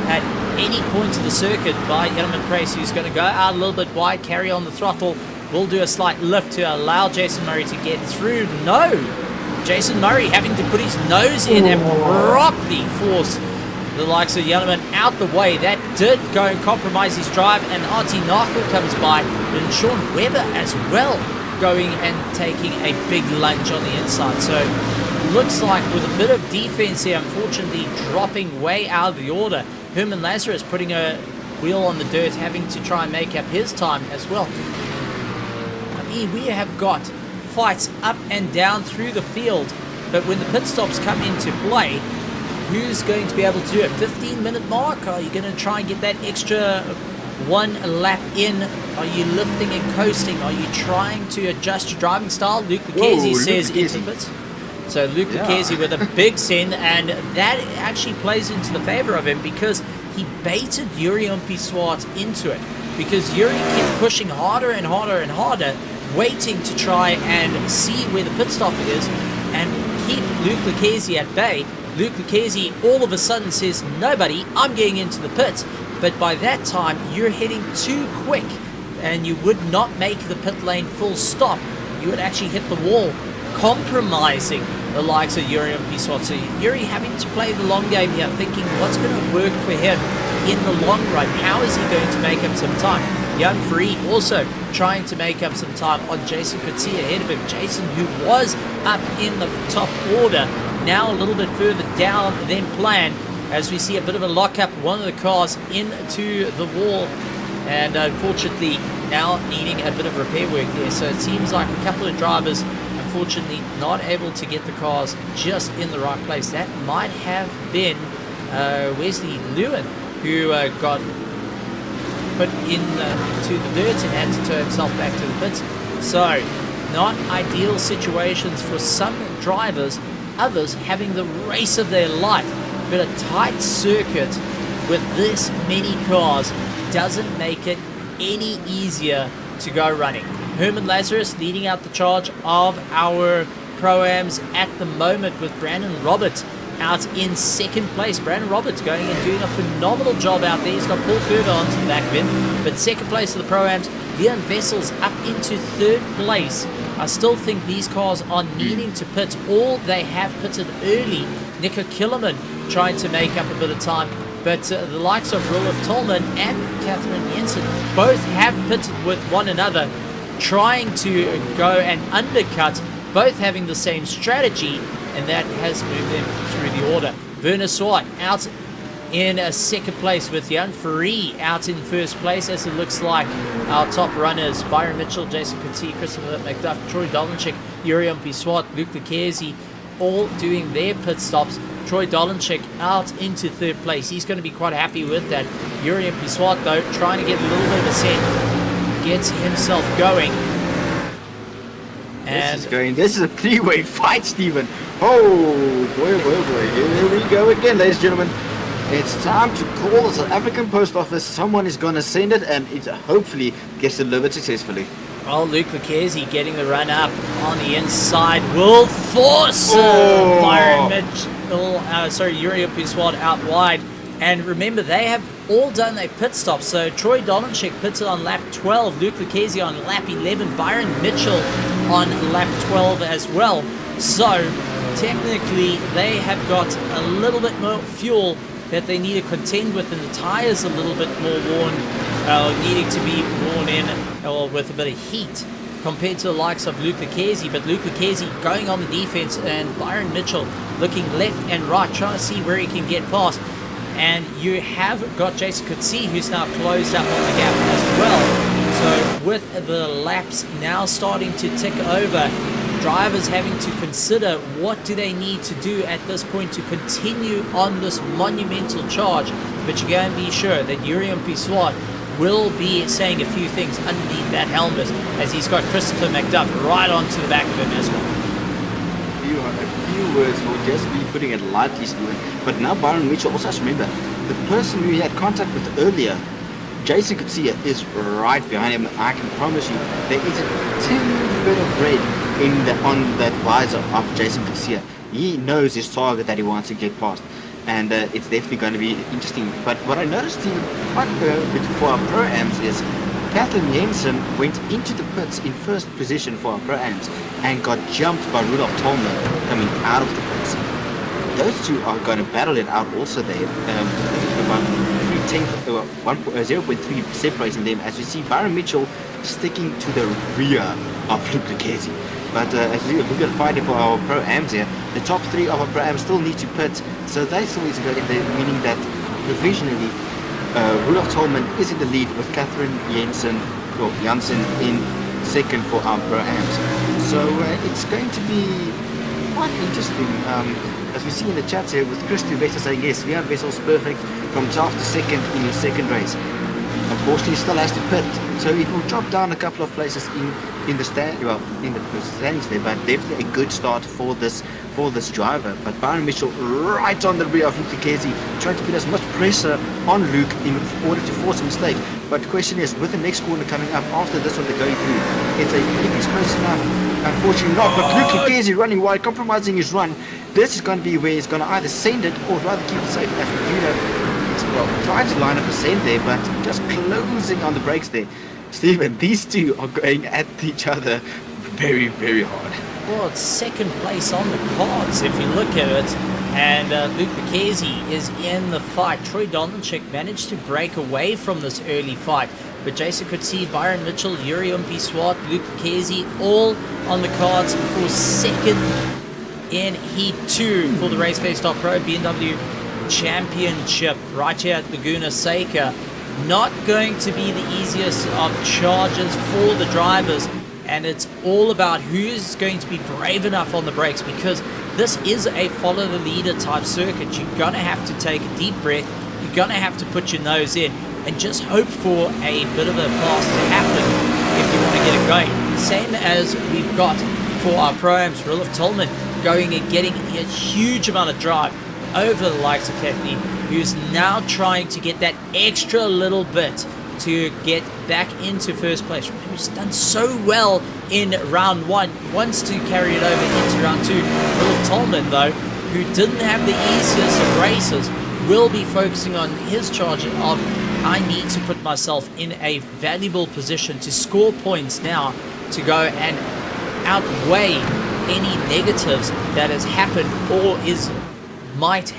at any point of the circuit by Jelleman Price, who's going to go out a little bit wide, carry on the throttle, will do a slight lift to allow Jason Murray to get through. No! Jason Murray having to put his nose in and properly force the likes of Jelleman out the way. That did go and compromise his drive, and Artie Nachel comes by, and Sean Webber as well going and taking a big lunge on the inside. So looks like with a bit of defense here, unfortunately dropping way out of the order. Herman Lazarus putting a wheel on the dirt, having to try and make up his time as well. I mean, we have got fights up and down through the field, but when the pit stops come into play, who's going to be able to do it? 15-minute mark? Are you going to try and get that extra one lap in? Are you lifting and coasting? Are you trying to adjust your driving style? Luke Lucchese says into the pits. So Luke Lucchese with a big sin, and that actually plays into the favor of him because he baited Yuri Umpiswart into it, because Yuri kept pushing harder and harder and harder, waiting to try and see where the pit stop is and keep Luke Lucchese at bay. Luke Lucchese all of a sudden says, "Nobody, I'm getting into the pits." But by that time, you're heading too quick and you would not make the pit lane full stop. You would actually hit the wall, compromising the likes of Yuri Umpiswart. So Yuri having to play the long game here, thinking what's going to work for him in the long run. How is he going to make up some time? Young Free also trying to make up some time on Jason Coetzee ahead of him. Jason, who was up in the top order, now a little bit further down than planned, as we see a bit of a lockup, one of the cars into the wall, and unfortunately now needing a bit of repair work there. So it seems like a couple of drivers unfortunately not able to get the cars just in the right place. That might have been Wesley Lewin, who got put into the dirt and had to tow himself back to the pits. So not ideal situations for some drivers, others having the race of their life. But a tight circuit with this many cars doesn't make it any easier to go running. Herman Lazarus leading out the charge of our Pro-Ams at the moment, with Brandon Roberts out in second place. Brandon Roberts going and doing a phenomenal job out there. He's got Paul Furber onto the back of him. But second place of the Pro-Ams, Leon Vessels up into third place. I still think these cars are needing to pit, or they have pitted early. Nico Killerman trying to make up a bit of time. but the likes of Roloff Tolman and Catherine Jensen both have pitted with one another, trying to go and undercut, both having the same strategy, and that has moved them through the order. Werner Swart out in a second place, with Jan Ferree out in first place, as it looks like our top runners, Byron Mitchell, Jason Coetzee, Christopher McDuff, Troy Dolanchik, Yuri Swart, Luke Lucchese, all doing their pit stops. Troy Dolanchik out into third place. He's going to be quite happy with that. Yuri Swart, though, trying to get a little bit of a set, gets himself going. And this is a three-way fight, Stephen. Oh, boy. Here we go again, ladies and gentlemen. It's time to call the South African Post Office. Someone is going to send it, and it hopefully gets delivered successfully. Oh, Luke Lucchese getting the run up on the inside will force Byron Mitchell, Yuri Swart out wide. And remember, they have all done their pit stops. So Troy Dolanchik pitted on lap 12, Luke Lucchese on lap 11, Byron Mitchell on lap 12 as well. So technically, they have got a little bit more fuel that they need to contend with, and the tires a little bit more worn, needing to be worn in, or with a bit of heat compared to the likes of Luke Lucchese. But Luke Lucchese going on the defense, and Byron Mitchell looking left and right, trying to see where he can get past. And you have got Jason Coetzee, who's now closed up on the gap as well. So with the laps now starting to tick over, drivers having to consider what do they need to do at this point to continue on this monumental charge. But you go and be sure that Yuri Swart will be saying a few things underneath that helmet, as he's got Christopher McDuff right onto the back of him as well. A few words will just be putting it lightly, Stephen. But now Byron Mitchell also has to remember, the person who he had contact with earlier, Jason Coetzee, is right behind him. I can promise you there is a tinge bit of red on that visor of Jason Coetzee. He knows his target that he wants to get past, and it's definitely going to be interesting. But what I noticed quite a bit for our Pro-Ams is Catherine Jensen went into the pits in first position for our Pro-Ams and got jumped by Rudolf Tolman coming out of the pits. Those two are going to battle it out also there. About 0.3 separating them, as we see Byron Mitchell sticking to the rear of Luke Lucchese. But as we look at fighting for our Pro-Ams here, the top three of our Pro-Ams still need to pit, so they still need to go in there, meaning that provisionally Rudolf Tolman is in the lead with Catherine Janssen in second for our Pro-Ams. So it's going to be quite interesting. As we see in the chat here with Chris Vessel saying, yes, Leon Vessel's perfect from 12th to second in his second race. Unfortunately, he still has to pit, so it will drop down a couple of places in the standings there, but definitely a good start for this driver. But Byron Mitchell right on the rear of Luke Lucchese, trying to put as much pressure on Luke in order to force a mistake. But the question is, with the next corner coming up after this one they're going through, if he's close enough, unfortunately not. But Luke Lucchese running wide, compromising his run. This is going to be where he's going to either send it or rather keep it safe, as Laguna trying to line up a send there, but just closing on the brakes there. Stephen, these two are going at each other very, very hard. Well, it's second place on the cards if you look at it, and Luke Lucchese is in the fight. Troy Dolanchik managed to break away from this early fight, but Jason Coetzee, Byron Mitchell, Yuri Swart, Luke Lucchese all on the cards for second in Heat 2 for the RaceFace.Pro BMW Championship right here at Laguna Seca. Not going to be the easiest of charges for the drivers, and it's all about who's going to be brave enough on the brakes, because this is a follow the leader type circuit. You're gonna have to take a deep breath, you're gonna have to put your nose in and just hope for a bit of a pass to happen if you want to get it going. Same as we've got for our Pro-Ams, Roloff Tolman going and getting a huge amount of drive over the likes of Kathleen, who's now trying to get that extra little bit to get back into first place. Remember, he's done so well in round one, wants to carry it over into round two. Roloff Tolman, though, who didn't have the easiest of races, will be focusing on his charge of, I need to put myself in a valuable position to score points now to go and outweigh any negatives that has happened or might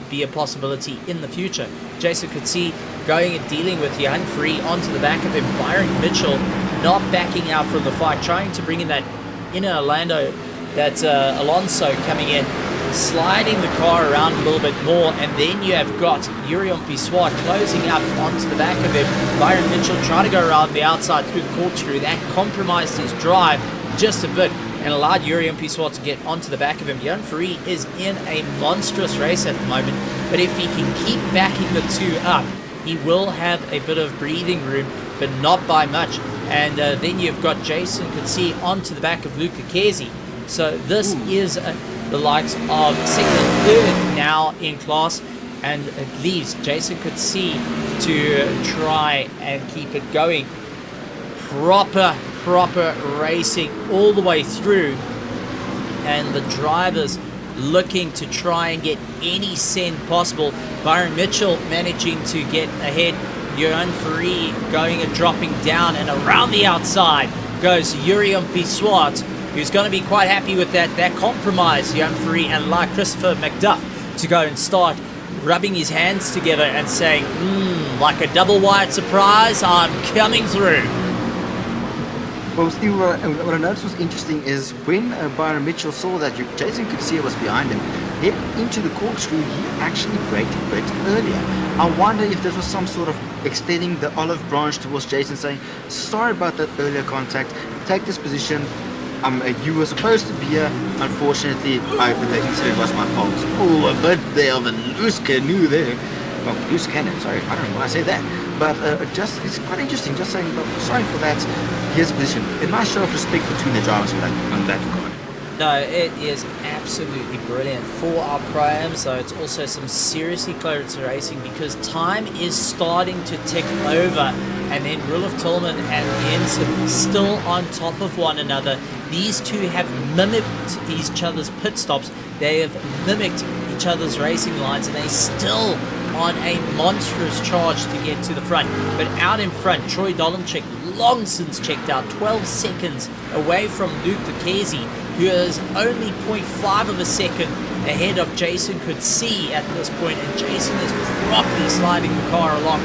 be a possibility in the future. Jason could see going and dealing with Johan Free onto the back of him. Byron Mitchell not backing out from the fight, trying to bring in that inner Alonso coming in, sliding the car around a little bit more, and then you have got Yurion Pissoir closing up onto the back of him. Byron Mitchell trying to go around the outside through the corkscrew. That compromised his drive just a bit and allowed Yurion Pissoir to get onto the back of him. Johan Free is in a monstrous race at the moment, but if he can keep backing the two up, he will have a bit of breathing room, but not by much. And then you've got Jason Coetzee onto the back of Luca Chesi. So this is the likes of second and third now in class, and it leaves Jason Coetzee to try and keep it going. Proper racing all the way through, and the drivers looking to try and get any send possible. Byron Mitchell managing to get ahead. Johan Free going and dropping down, and around the outside goes Yurion Pissoir, who's going to be quite happy with that compromise. Johan Free and like Christopher McDuff to go and start rubbing his hands together and saying, like a double wide surprise, I'm coming through. Well, Steve, what I noticed was interesting is when Byron Mitchell saw that Jason Coetzee was behind him, heading into the corkscrew, he actually braked a bit earlier. I wonder if this was some sort of extending the olive branch towards Jason, saying, sorry about that earlier contact, take this position, you were supposed to be here, unfortunately, the incident was my fault. Oh, a bit there of a loose canoe there. Well, loose cannon, sorry, I don't know why I say that. But it's quite interesting, just saying, sorry for that, here's the position. A nice show of respect between the drivers on that regard. No, it is absolutely brilliant for our Pro-Am, so it's also some seriously close racing because time is starting to tick over, and then Roelof Tillman and Jensen still on top of one another. These two have mimicked each other's pit stops, they have mimicked each other's racing lines, and they still on a monstrous charge to get to the front. But out in front, Troy Dolenchik long since checked out, 12 seconds away from Luca Chesi, who is only 0.5 of a second ahead of Jason Coetzee at this point, and Jason is properly sliding the car along,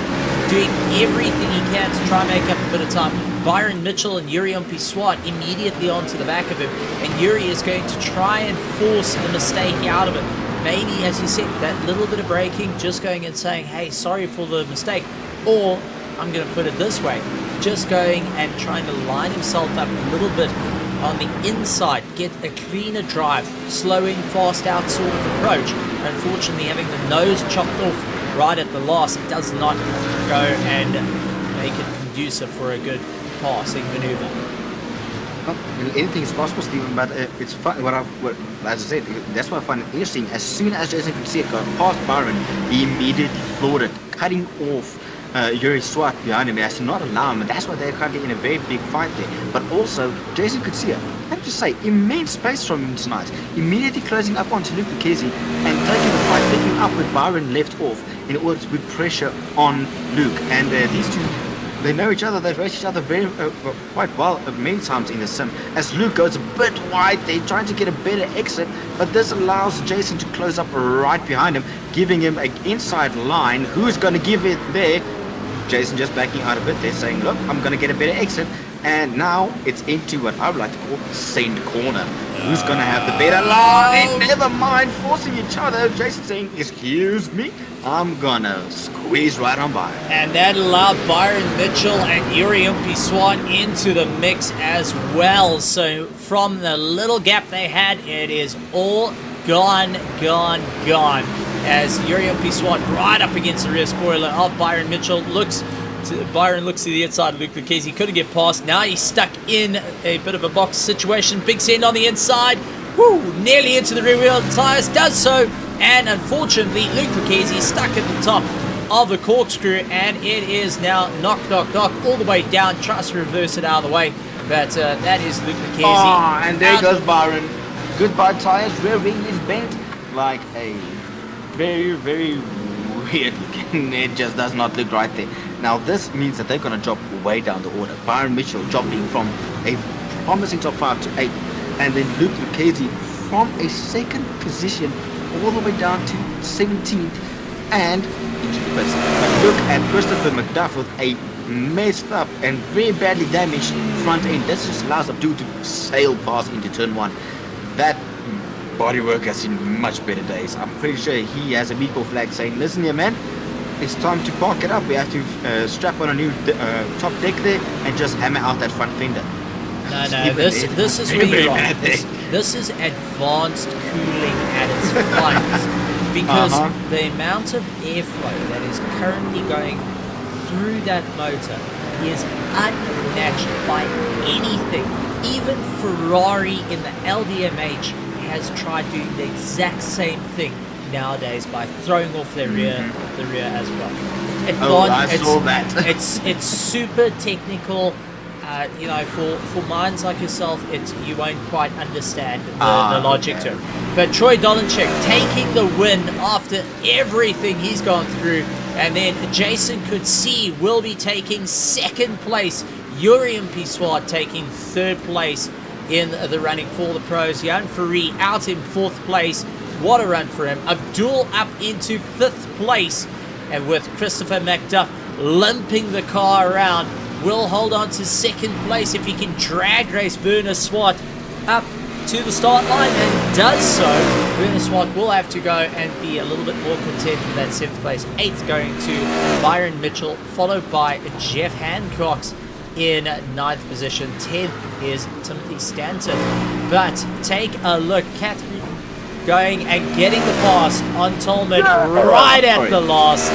doing everything he can to try and make up a bit of time. Byron Mitchell and Yurion Pissoir immediately onto the back of him, and Yuri is going to try and force a mistake out of it. Maybe, as you said, that little bit of braking, just going and saying, hey, sorry for the mistake, or I'm going to put it this way, just going and trying to line himself up a little bit on the inside, get a cleaner drive, slowing fast out sort of approach. Unfortunately, having the nose chopped off right at the last does not go and make it conducive for a good passing maneuver. Well, anything is possible, Stephen, but it's fun. As I said, that's what I find interesting. As soon as Jason Coetzee got past Byron, he immediately floored it, cutting off Yuri Swart behind him. He has to not allow him, and that's why they're currently in a very big fight there. But also, Jason Coetzee, I have to say, immense space from him tonight. Immediately closing up onto Luca Chesi and taking the fight, picking up with Byron left off in order to put pressure on Luke. And these two, they know each other, they've raced each other very quite well many times in the sim. As Luke goes a bit wide, they're trying to get a better exit, but this allows Jason to close up right behind him, giving him an inside line. Who's going to give it there? Jason just backing out a bit. They're saying, look, I'm going to get a better exit. And now it's into what I would like to call send corner. Who's going to have the better line? Never mind forcing each other. Jason saying, excuse me, I'm going to squeeze right on by. And that allowed Byron Mitchell and Yurion Pissoir into the mix as well. So from the little gap they had, it is all gone. As Yurion Pissoir right up against the rear spoiler of Byron Mitchell. Byron looks to the inside of Luke Lucchese. He couldn't get past. Now he's stuck in a bit of a box situation. Big send on the inside. Woo! Nearly into the rear wheel tires. Does so. And unfortunately, Luke Lucchese stuck at the top of the corkscrew. And it is now knock all the way down. Tries to reverse it out of the way. But that is Luke Lucchese. Oh, and there goes Byron. Goodbye tires. Rear wing is bent like a very, very weird looking. It just does not look right there. Now this means that they're going to drop way down the order. Byron Mitchell dropping from a promising top 5 to 8, and then Luke Lucchese from a second position all the way down to 17th and into the pits. But look at Christopher McDuff with a messed up and very badly damaged front end. This just allows Abdul to sail past into turn 1. That bodywork has seen much better days. I'm pretty sure he has a meatball flag saying, listen here man, it's time to park it up. We have to strap on a new top deck there and just hammer out that front fender. No, this is where you're wrong. This is advanced cooling at its finest, because the amount of airflow that is currently going through that motor is unmatched by anything. Even Ferrari in the LDMH has tried doing the exact same thing nowadays by throwing off their rear as well. I saw that. it's super technical. You know, for minds like yourself, you won't quite understand the logic to it. But Troy Dolenchek taking the win after everything he's gone through, and then Jason Coetzee will be taking second place. Yuri and Piswat taking third place in the running for the pros. Jan Ferrari out in fourth place. What a run for him. Abdul up into fifth place, and with Christopher McDuff limping the car around, will hold on to second place if he can drag race Werner Swart up to the start line, and does so. Werner Swart will have to go and be a little bit more content with that 7th place. 8th going to Byron Mitchell, followed by Jeff Hancock's in 9th position. 10th is Timothy Stanton. But take a look, Catherine going and getting the pass on Tolman right at the last.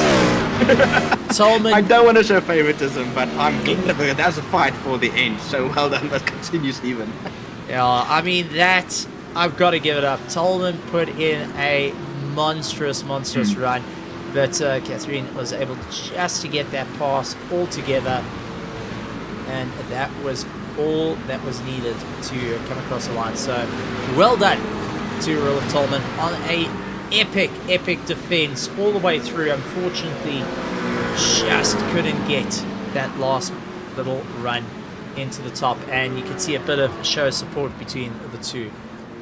Tolman. I don't want to show favoritism, but I'm getting the that's a fight for the end. So well done, but continue, Stephen. Yeah, I mean, that, I've got to give it up. Tolman put in a monstrous run, but Catherine was able just to get that pass all together, and that was all that was needed to come across the line. So well done to Rolf Tolman on a epic defense all the way through. Unfortunately, just couldn't get that last little run into the top, and you can see a bit of show support between the two.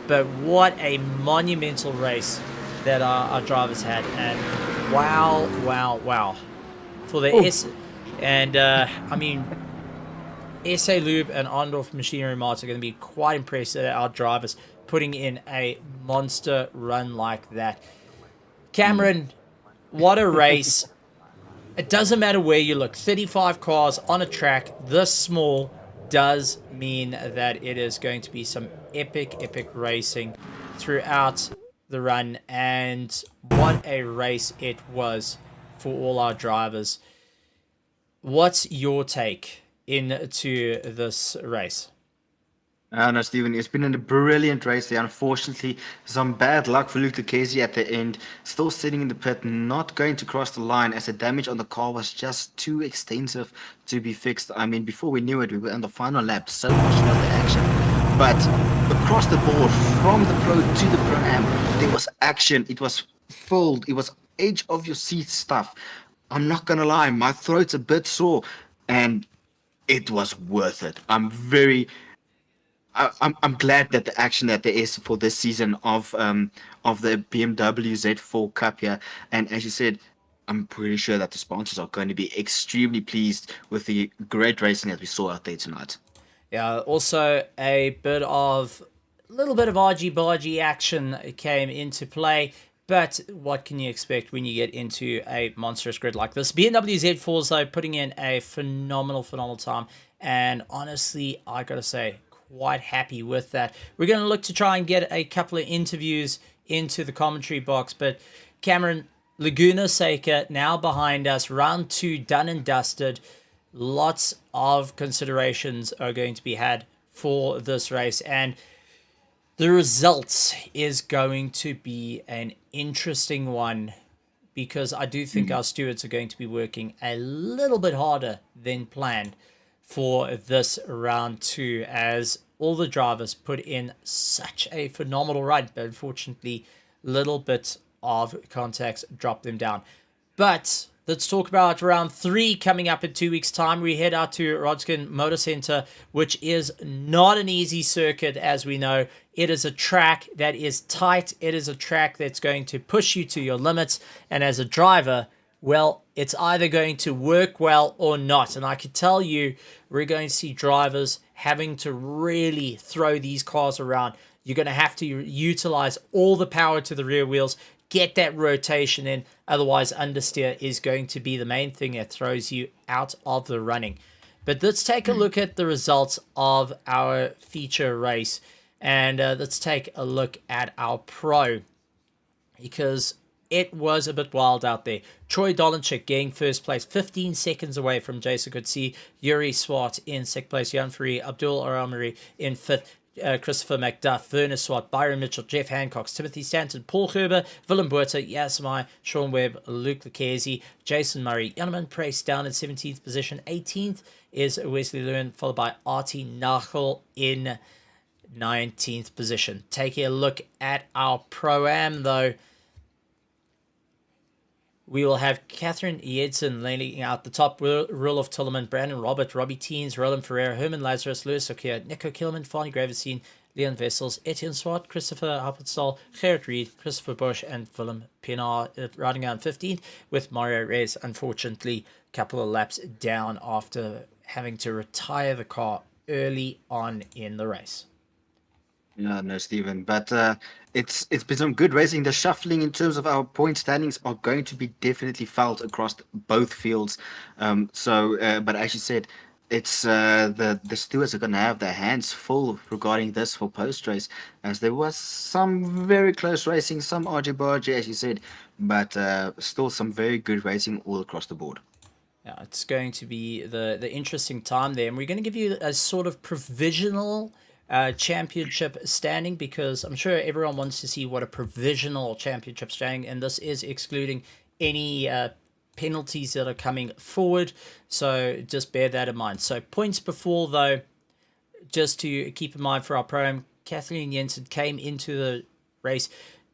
But what a monumental race that our drivers had, and wow for the I mean, SA Lube and Ondorf Machinery Marts are going to be quite impressed at our drivers putting in a monster run like that. Cameron, what a race. It doesn't matter where you look. 35 cars on a track this small does mean that it is going to be some epic racing throughout the run. And what a race it was for all our drivers. What's your take into this race? No, Stephen, it's been a brilliant race there. Unfortunately, some bad luck for Luke Lucchese at the end. Still sitting in the pit, not going to cross the line as the damage on the car was just too extensive to be fixed. I mean, before we knew it, we were on the final lap. So much was the action. But across the board, from the Pro to the Pro-Am, there was action. It was filled. It was edge of your seat stuff. I'm not going to lie, my throat's a bit sore. And it was worth it. I'm glad that the action that there is for this season of the BMW Z4 Cup here, and as you said, I'm pretty sure that the sponsors are going to be extremely pleased with the great racing that we saw out there tonight. Yeah, also a little bit of argy-bargy action came into play, but what can you expect when you get into a monstrous grid like this? BMW Z4s, though, putting in a phenomenal time, and honestly, I gotta say, quite happy with that. We're going to look to try and get a couple of interviews into the commentary box, but Cameron, Laguna Seca now behind us, round 2 done and dusted. Lots of considerations are going to be had for this race, and the results is going to be an interesting one, because I do think our stewards are going to be working a little bit harder than planned for this round 2, as all the drivers put in such a phenomenal run, but unfortunately little bits of contacts dropped them down. But Let's talk about round 3 coming up in 2 weeks' time. We head out to Rodskin Motor Center, which is not an easy circuit, as we know. It is a track that is tight. It is a track that's going to push you to your limits. And as a driver, well, it's either going to work well or not. And I can tell you, we're going to see drivers having to really throw these cars around. You're going to have to utilize all the power to the rear wheels, get that rotation in. Otherwise, understeer is going to be the main thing that throws you out of the running. But let's take a look at the results of our feature race. And let's take a look at our pro, because it was a bit wild out there. Troy Dolanchik getting first place, 15 seconds away from Jason Coetzee. Yuri Swart in second place. Jan Free, Abdul Aramari in fifth. Christopher McDuff, Werner Swart, Byron Mitchell, Jeff Hancock, Timothy Stanton, Paul Gerber, Willem Buerta, Yasmai, Sean Webb, Luke Lucchese, Jason Murray, Janneman Price down in 17th position. 18th is Wesley Lewin, followed by Artie Nachel in 19th position. Taking a look at our Pro-Am, though, we will have Catherine Jedson leading out the top. Roloff Tilleman, Brandon Robert, Robbie Teens, Roland Ferreira, Herman Lazarus, Lewis Okia, Nico Kilman, Fanny Gravestein, Leon Vessels, Etienne Swart, Christopher Hoppenstall, Gerrit Reed, Christopher Bush, and Willem Pienaar riding out 15th, with Mario Reyes, unfortunately, a couple of laps down after having to retire the car early on in the race. Yeah, no, Stephen, but it's been some good racing. The shuffling in terms of our point standings are going to be definitely felt across both fields. But as you said, it's the stewards are going to have their hands full regarding this for post race, as there was some very close racing, some argy-bargy, as you said, but still some very good racing all across the board. Yeah, it's going to be the interesting time there, and we're going to give you a sort of provisional championship standing, because I'm sure everyone wants to see what a provisional championship standing, and this is excluding any penalties that are coming forward, so just bear that in mind. So points before, though, just to keep in mind for our Pro-Am, Kathleen Jensen came into the race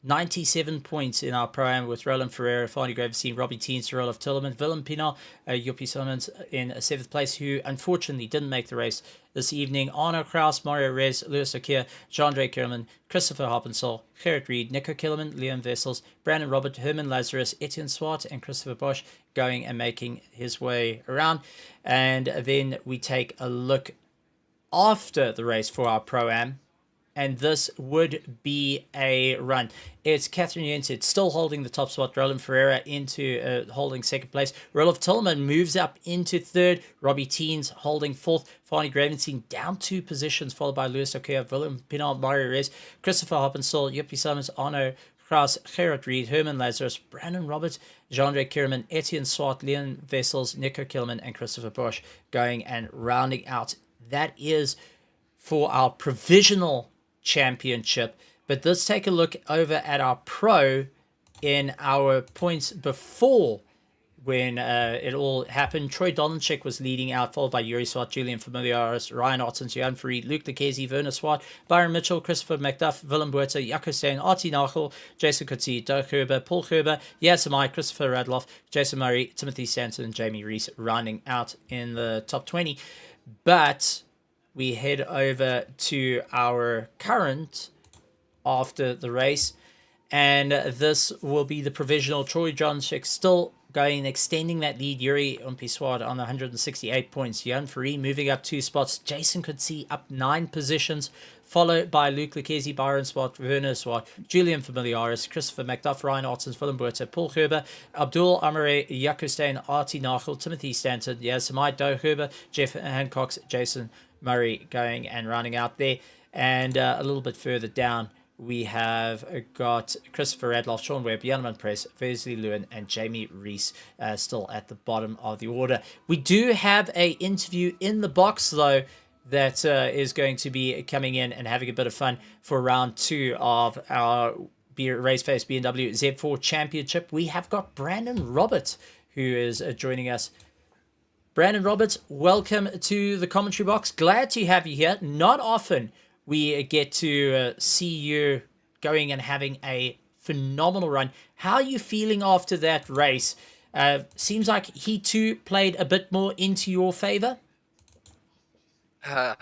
97 points in our Pro-Am, with Roland Ferreira, Fanny Gravestein, Robbie Teens, Roloff Tilleman, Willem Pienaar, Joppie Simmons in 7th place, who unfortunately didn't make the race this evening. Arno Kraus, Mario Reyes, Lewis Okia, Jean-Andre Kerman, Christopher Hoppensall, Gerrit Reed, Nico Kilman, Leon Vessels, Brandon Robert, Herman Lazarus, Etienne Swart, and Christopher Bosch going and making his way around. And then we take a look after the race for our Pro-Am, and this would be a run. It's Catherine Jensen still holding the top spot. Roland Ferreira into holding second place. Roloff Tilleman moves up into third. Robbie Teens holding fourth. Fanny Gravenstein down 2 positions, followed by Lewis Okia, Willem Pienaar, Mario Reyes, Christopher Hoppenstall, Joppie Simmons, Arno Kraus, Gerrit Reed, Herman Lazarus, Brandon Roberts, Jean-Andre Kierman, Etienne Swart, Leon Vessels, Nico Kilman, and Christopher Bosch going and rounding out. That is for our provisional championship. But let's take a look over at our pro in our points before, when it all happened. Troy Dolanchik was leading out, followed by Yuri Swart, Julian Familiaris, Ryan Ottens, Jan Farid, Luke Lucchese, Werner Swart, Byron Mitchell, Christopher McDuff, Willem Buerta, Jaco Stein, Artie Nachel, Jason Coetzee, Doug Gerber, Paul Gerber, Yasamai, Christopher Radloff, Jason Murray, Timothy Stanton, and Jamie Reese rounding out in the top 20. But we head over to our current after the race, and this will be the provisional. Troy Dolanchik still going, extending that lead. Yuri Umpiswad on 168 points. Jan Farid moving up 2 spots. Jason Coetzee up 9 positions, followed by Luke Lucchese, Byron Swart, Werner Swart, Julian Familiaris, Christopher McDuff, Ryan Ottens, Willem Buerta, Paul Gerber, Abdul Amare, Jaco Stein, Artie Nachel, Timothy Stanton, Yasamai, Doe Gerber, Jeff Hancock, Jason Murray going and rounding out there. And a little bit further down, we have got Christopher Radloff, Sean Webb, Janneman Press, Wesley Lewin, and Jamie Reese still at the bottom of the order. We do have a interview in the box, though, that is going to be coming in and having a bit of fun for round 2 of our RaceFace BMW Z4 Championship. We have got Brandon Roberts, who is joining us. Brandon Roberts, welcome to the commentary box. Glad to have you here. Not often we get to see you going and having a phenomenal run. How are you feeling after that race? Seems like Heat 2 played a bit more into your favor. Uh,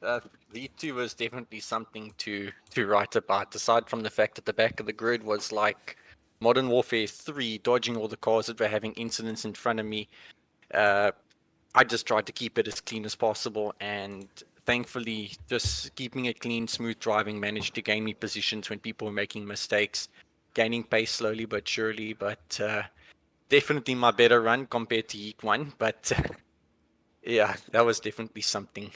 uh, V2 was definitely something to write about. Aside from the fact that the back of the grid was like Modern Warfare 3, dodging all the cars that were having incidents in front of me. Uh, I just tried to keep it as clean as possible, and thankfully, just keeping it clean, smooth driving managed to gain me positions when people were making mistakes, gaining pace slowly but surely. But definitely my better run compared to Heat 1. But yeah, that was definitely something.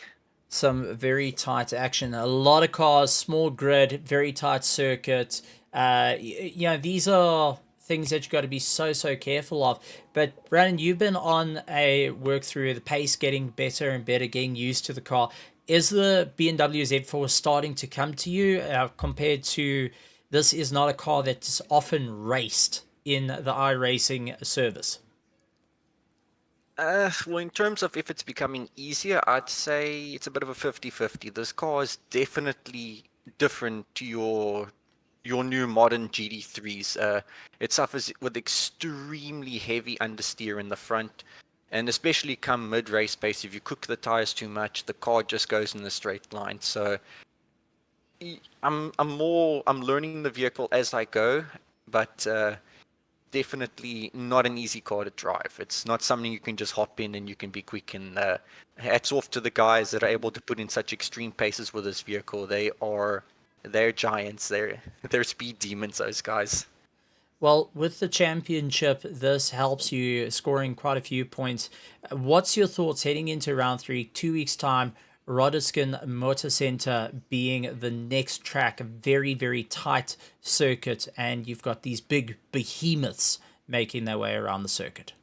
Some very tight action. A lot of cars, small grid, very tight circuit. These are things that you got to be so careful of. But Brandon, you've been on a work through the pace, getting better and better, getting used to the car. Is the BMW Z4 starting to come to you compared to this? Is not a car that's often raced in the iRacing service. Well, in terms of if it's becoming easier, I'd say it's a bit of a 50-50. This car is definitely different to your new modern GT3s. It suffers with extremely heavy understeer in the front, and especially come mid-race pace, if you cook the tires too much, the car just goes in a straight line. So I'm learning the vehicle as I go, but definitely not an easy car to drive. It's not something you can just hop in and you can be quick. And hats off to the guys that are able to put in such extreme paces with this vehicle. They're giants. They're speed demons. Those guys. Well, with the championship, this helps you scoring quite a few points. What's your thoughts heading into round 3, 2 weeks' time? Rodiskin Motor Center being the next track, a very tight circuit, and you've got these big behemoths making their way around the circuit.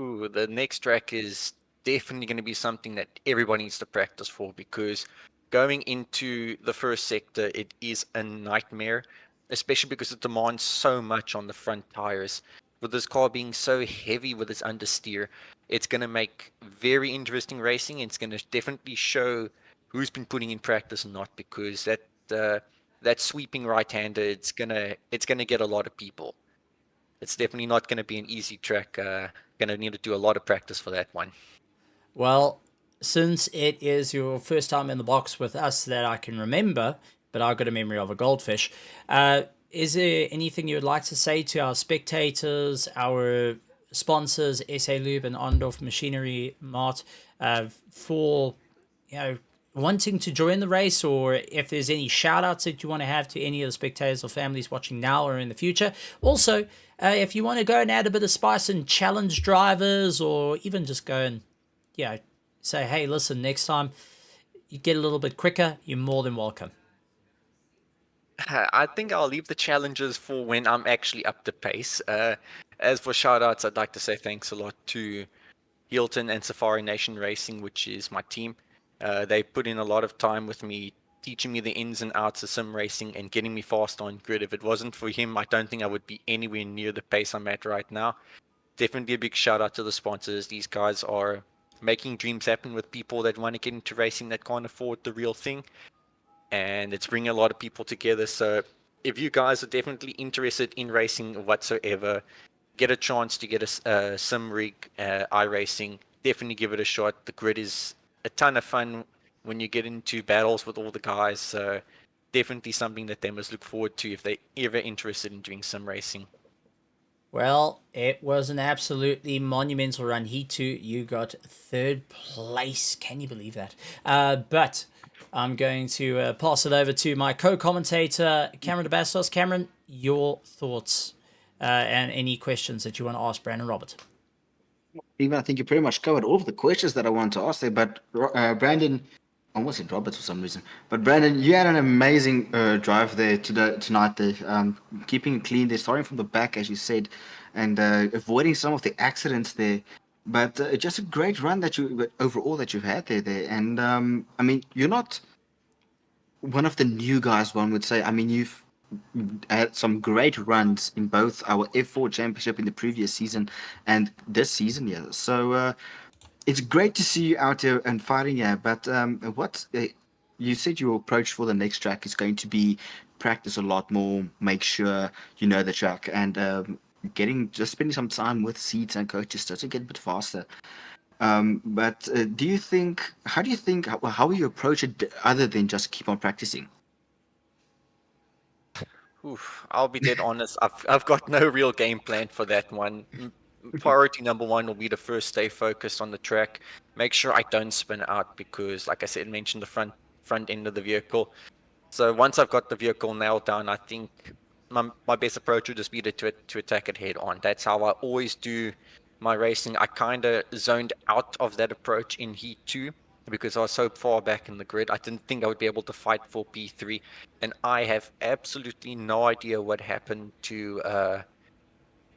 Ooh, the next track is definitely going to be something that everybody needs to practice for, because going into the first sector, it is a nightmare, especially because it demands so much on the front tires. With this car being so heavy with its understeer, it's going to make very interesting racing. It's going to definitely show who's been putting in practice and not, because that sweeping right-hander, it's gonna get a lot of people. It's definitely not going to be an easy track. Going to need to do a lot of practice for that one. Well, since it is your first time in the box with us that I can remember, but I've got a memory of a goldfish, is there anything you would like to say to our spectators, our sponsors, SA Lube and Ondorf Machinery Mart, for wanting to join the race, or if there's any shout outs that you want to have to any of the spectators or families watching now or in the future? Also, if you want to go and add a bit of spice and challenge drivers, or even just go and say, hey, listen, next time you get a little bit quicker, you're more than welcome. I think I'll leave the challenges for when I'm actually up to pace. As for shoutouts, I'd like to say thanks a lot to Hilton and Safari Nation Racing, which is my team. They put in a lot of time with me, teaching me the ins and outs of sim racing and getting me fast on grid. If it wasn't for him, I don't think I would be anywhere near the pace I'm at right now. Definitely a big shout out to the sponsors. These guys are making dreams happen with people that want to get into racing that can't afford the real thing, and it's bringing a lot of people together. So if you guys are definitely interested in racing whatsoever, get a chance to get a sim rig, iRacing, definitely give it a shot. The grid is a ton of fun when you get into battles with all the guys. So definitely something that they must look forward to if they're ever interested in doing sim racing. Well, it was an absolutely monumental run. Heat 2, you got third place. Can you believe that? But I'm going to pass it over to my co-commentator, Cameron DeBastos. Cameron, your thoughts and any questions that you want to ask Brandon Robert. Even I think you pretty much covered all of the questions that I want to ask there. But Brandon, I almost said Roberts for some reason. But Brandon, you had an amazing drive there tonight. There, keeping it clean. There, starting from the back, as you said, and avoiding some of the accidents there. But just a great run overall that you've had there. And I mean, you're not one of the new guys, one would say. I mean, you've had some great runs in both our F4 Championship in the previous season and this season, yeah. So it's great to see you out there and fighting, yeah. But you said your approach for the next track is going to be practice a lot more, make sure you know the track, and just spending some time with seats and coaches just to get a bit faster. But how do you think, how will you approach it other than just keep on practicing? Oof, I'll be dead honest. I've got no real game plan for that one. Priority number one will be to first stay focused on the track. Make sure I don't spin out because, like I said, mentioned the front end of the vehicle. So once I've got the vehicle nailed down, I think my best approach would just be to attack it head on. That's how I always do my racing. I kind of zoned out of that approach in Heat 2 because I was so far back in the grid. I didn't think I would be able to fight for P3, and I have absolutely no idea what happened to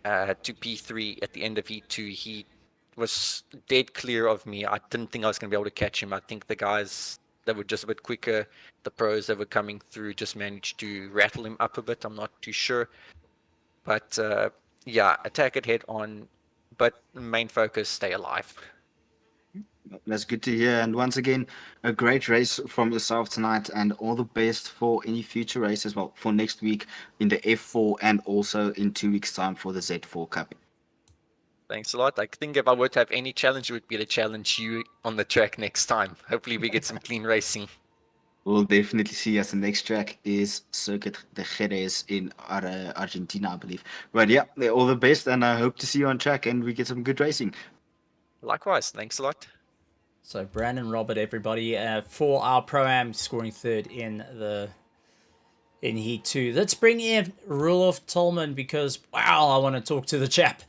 P3 at the end of Heat 2. He was dead clear of me. I didn't think I was going to be able to catch him. I think the guys that were just a bit quicker, the pros that were coming through, just managed to rattle him up a bit. I'm not too sure. But yeah, attack it head on, but main focus, stay alive. That's good to hear. And once again, a great race from yourself tonight, and all the best for any future races. Well, for next week in the F4 and also in 2 weeks' time for the Z4 Cup. Thanks a lot. I think if I were to have any challenge, it would be to challenge you on the track next time. Hopefully we get some clean racing. We'll definitely see us. The next track is Circuit de Jerez in Argentina, I believe. But yeah, all the best, and I hope to see you on track and we get some good racing. Likewise, thanks a lot. So Brandon Robert, everybody, for our Pro-Am, scoring third in Heat 2. Let's bring in Roelof Tolman because, wow, I want to talk to the chap.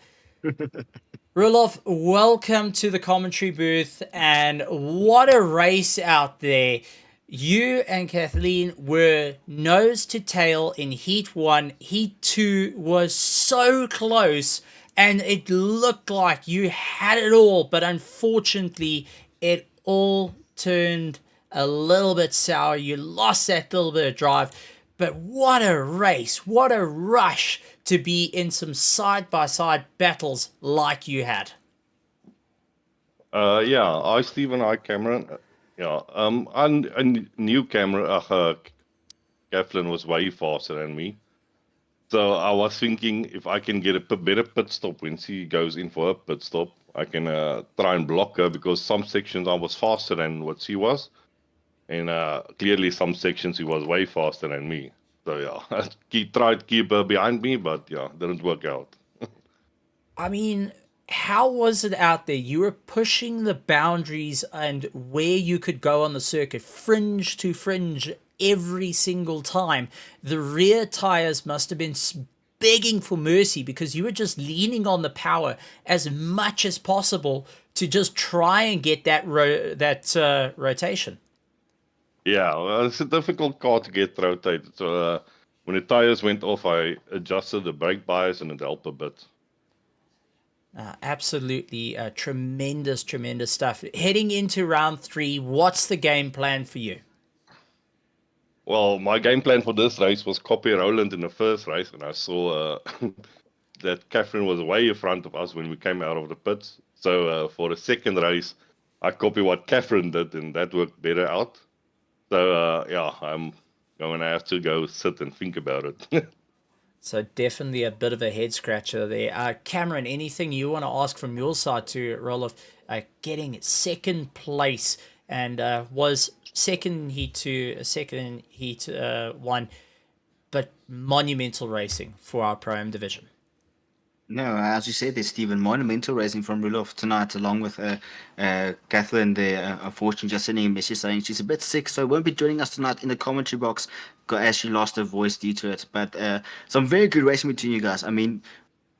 Roelof, welcome to the commentary booth, and what a race out there. You and Kathleen were nose to tail in Heat 1. Heat 2 was so close, and it looked like you had it all, but unfortunately, it all turned a little bit sour. You lost that little bit of drive. But what a race, what a rush to be in some side-by-side battles like you had. Yeah, hi Stephen, hi Cameron. Yeah, a new camera, Kathleen was way faster than me. So I was thinking if I can get a better pit stop when she goes in for a pit stop, I can try and block her because some sections I was faster than what she was. And clearly some sections he was way faster than me. So yeah, tried to keep her behind me, but yeah, didn't work out. I mean, how was it out there? You were pushing the boundaries and where you could go on the circuit, fringe to fringe, every single time. The rear tires must have been begging for mercy because you were just leaning on the power as much as possible to just try and get that rotation. Yeah, well, it's a difficult car to get rotated. So when the tires went off, I adjusted the brake bias and it helped a bit. Absolutely tremendous stuff. Heading into round 3, what's the game plan for you? Well, my game plan for this race was copy Roland in the first race, and I saw that Catherine was way in front of us when we came out of the pits. So for the second race, I copied what Catherine did, and that worked better out. So yeah, I'm going to have to go sit and think about it. So definitely a bit of a head scratcher there. Cameron, anything you want to ask from your side to Roloff getting second place and was second Heat 2, second Heat 1, but monumental racing for our Pro-Am division. No, as you said, there's Stephen, monumental racing from Rulof tonight, along with Kathleen there. Unfortunately, just sending a message saying she's a bit sick, so won't be joining us tonight in the commentary box as she lost her voice due to it. But some very good racing between you guys. I mean,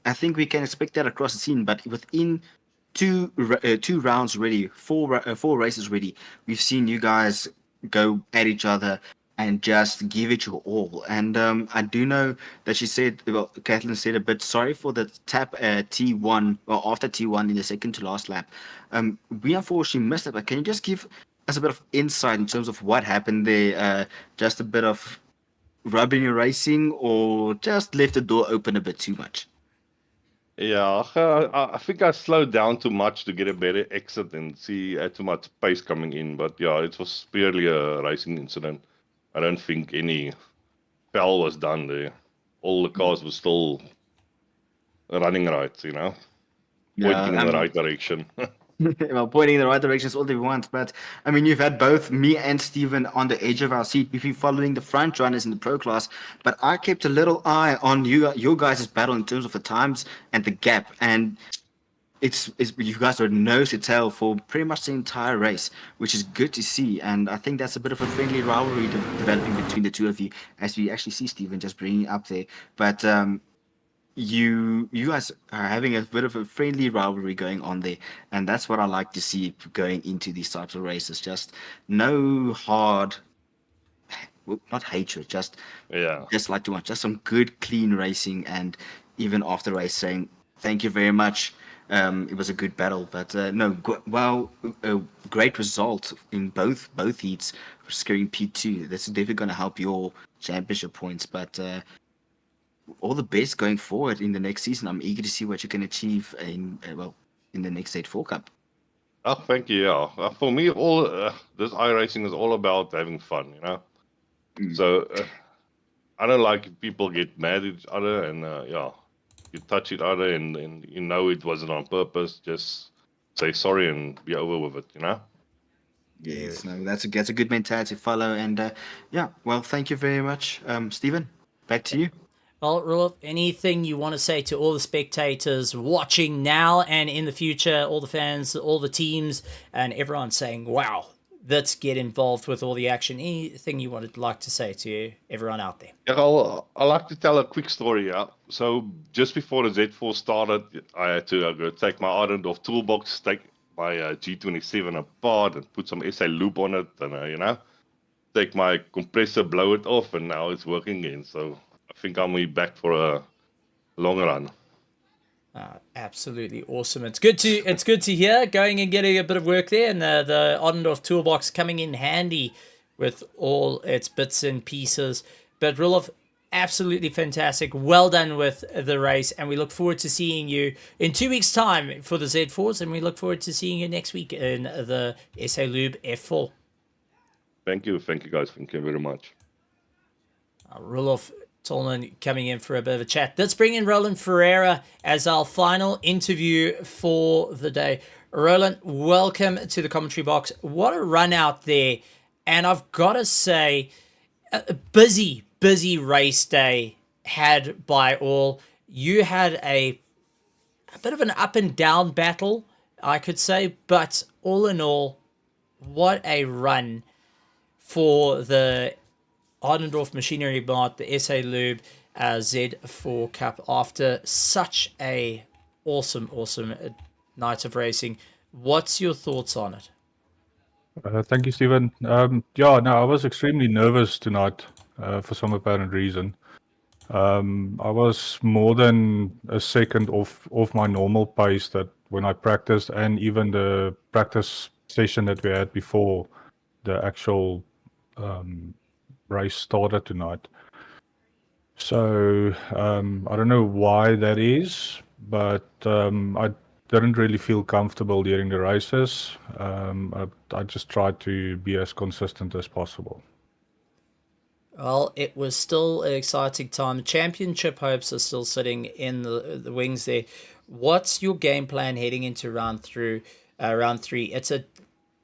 I think we can expect that across the scene, but within two rounds already, four races already, we've seen you guys go at each other and just give it your all. And I do know that she said, well, Kathleen said a bit sorry for the tap T1 or after T1 in the second to last lap. We unfortunately missed it, but can you just give us a bit of insight in terms of what happened there? Just a bit of rubbing your racing, or just left the door open a bit too much? Yeah, I think I slowed down too much to get a better exit and see too much pace coming in. But yeah, it was purely a racing incident. I don't think any foul was done there. All the cars were still running right, pointing in the right direction. Well, pointing in the right direction is all they want. But I mean, you've had both me and Steven on the edge of our seat. We've been following the front runners in the pro class, but I kept a little eye on your guys' battle in terms of the times and the gap. And it's you guys are nose to tail for pretty much the entire race, which is good to see. And I think that's a bit of a friendly rivalry developing between the two of you, as we actually see Steven just bringing it up there. But you guys are having a bit of a friendly rivalry going on there, and that's what I like to see going into these types of races. Just no hard, well, not hatred, just Yeah. like too much, just some good clean racing, and even after the race saying thank you very much. It was a good battle, but a great result in both heats for securing P2. That's definitely going to help your championship points, but all the best going forward in the next season. I'm eager to see what you can achieve in the next Z4 Cup. Oh, thank you. Yeah. For me, all this iRacing is all about having fun, So I don't like if people get mad at each other and you touch each other and it wasn't on purpose. Just say sorry and be over with it, Yes, no, that's a good mentality to follow. And well, thank you very much, Stephen. Back to you. Well, Roloff, anything you want to say to all the spectators watching now and in the future, all the fans, all the teams, and everyone saying, wow, let's get involved with all the action. Anything you would like to say to everyone out there? Yeah, I'd like to tell a quick story. Yeah. So just before the Z4 started, I had to go take my Ardendorf toolbox, take my G27 apart and put some SA loop on it and, take my compressor, blow it off, and now it's working again. So I think I'm back for a long run. Absolutely awesome. It's good to hear going and getting a bit of work there, and the Oddendorf toolbox coming in handy with all its bits and pieces. But Roloff, absolutely fantastic. Well done with the race, and we look forward to seeing you in 2 weeks' time for the Z4s, and we look forward to seeing you next week in the SA Lube F4. Thank you guys. Thank you very much. Roloff Tolman coming in for a bit of a chat. Let's bring in Roland Ferreira as our final interview for the day. Roland, welcome to the commentary box. What a run out there. And I've got to say, a busy race day had by all. You had a bit of an up and down battle, I could say. But all in all, what a run for the Ardendorf Machinery Mart, the SA Lube Z4 Cup, after such a awesome night of racing. What's your thoughts on it? Thank you, Stephen. I was extremely nervous tonight for some apparent reason. I was more than a second off my normal pace that when I practiced, and even the practice session that we had before the actual race started tonight. So I don't know why that is, but I didn't really feel comfortable during the races. I just tried to be as consistent as possible. Well, it was still an exciting time. Championship hopes are still sitting in the wings there. What's your game plan heading into round three? It's a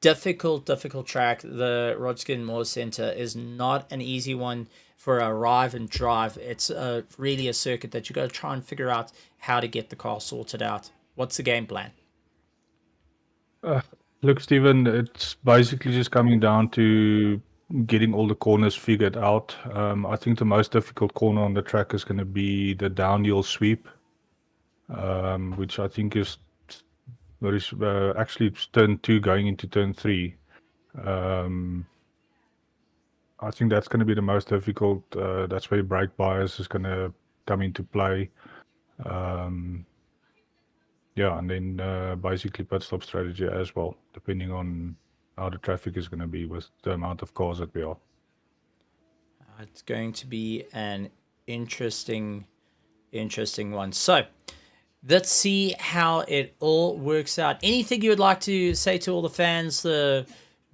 difficult track. The Rodskin Moore Center is not an easy one for a arrive and drive. It's really a circuit that you got to try and figure out how to get the car sorted out. What's the game plan? Look, Stephen, it's basically just coming down to getting all the corners figured out. I think the most difficult corner on the track is going to be the downhill sweep, which I think is actually turn 2 going into turn 3. I think that's going to be the most difficult. That's where brake bias is going to come into play. And then basically pit stop strategy as well, depending on how the traffic is going to be with the amount of cars that we are. It's going to be an interesting one. So let's see how it all works out. Anything you would like to say to all the fans, the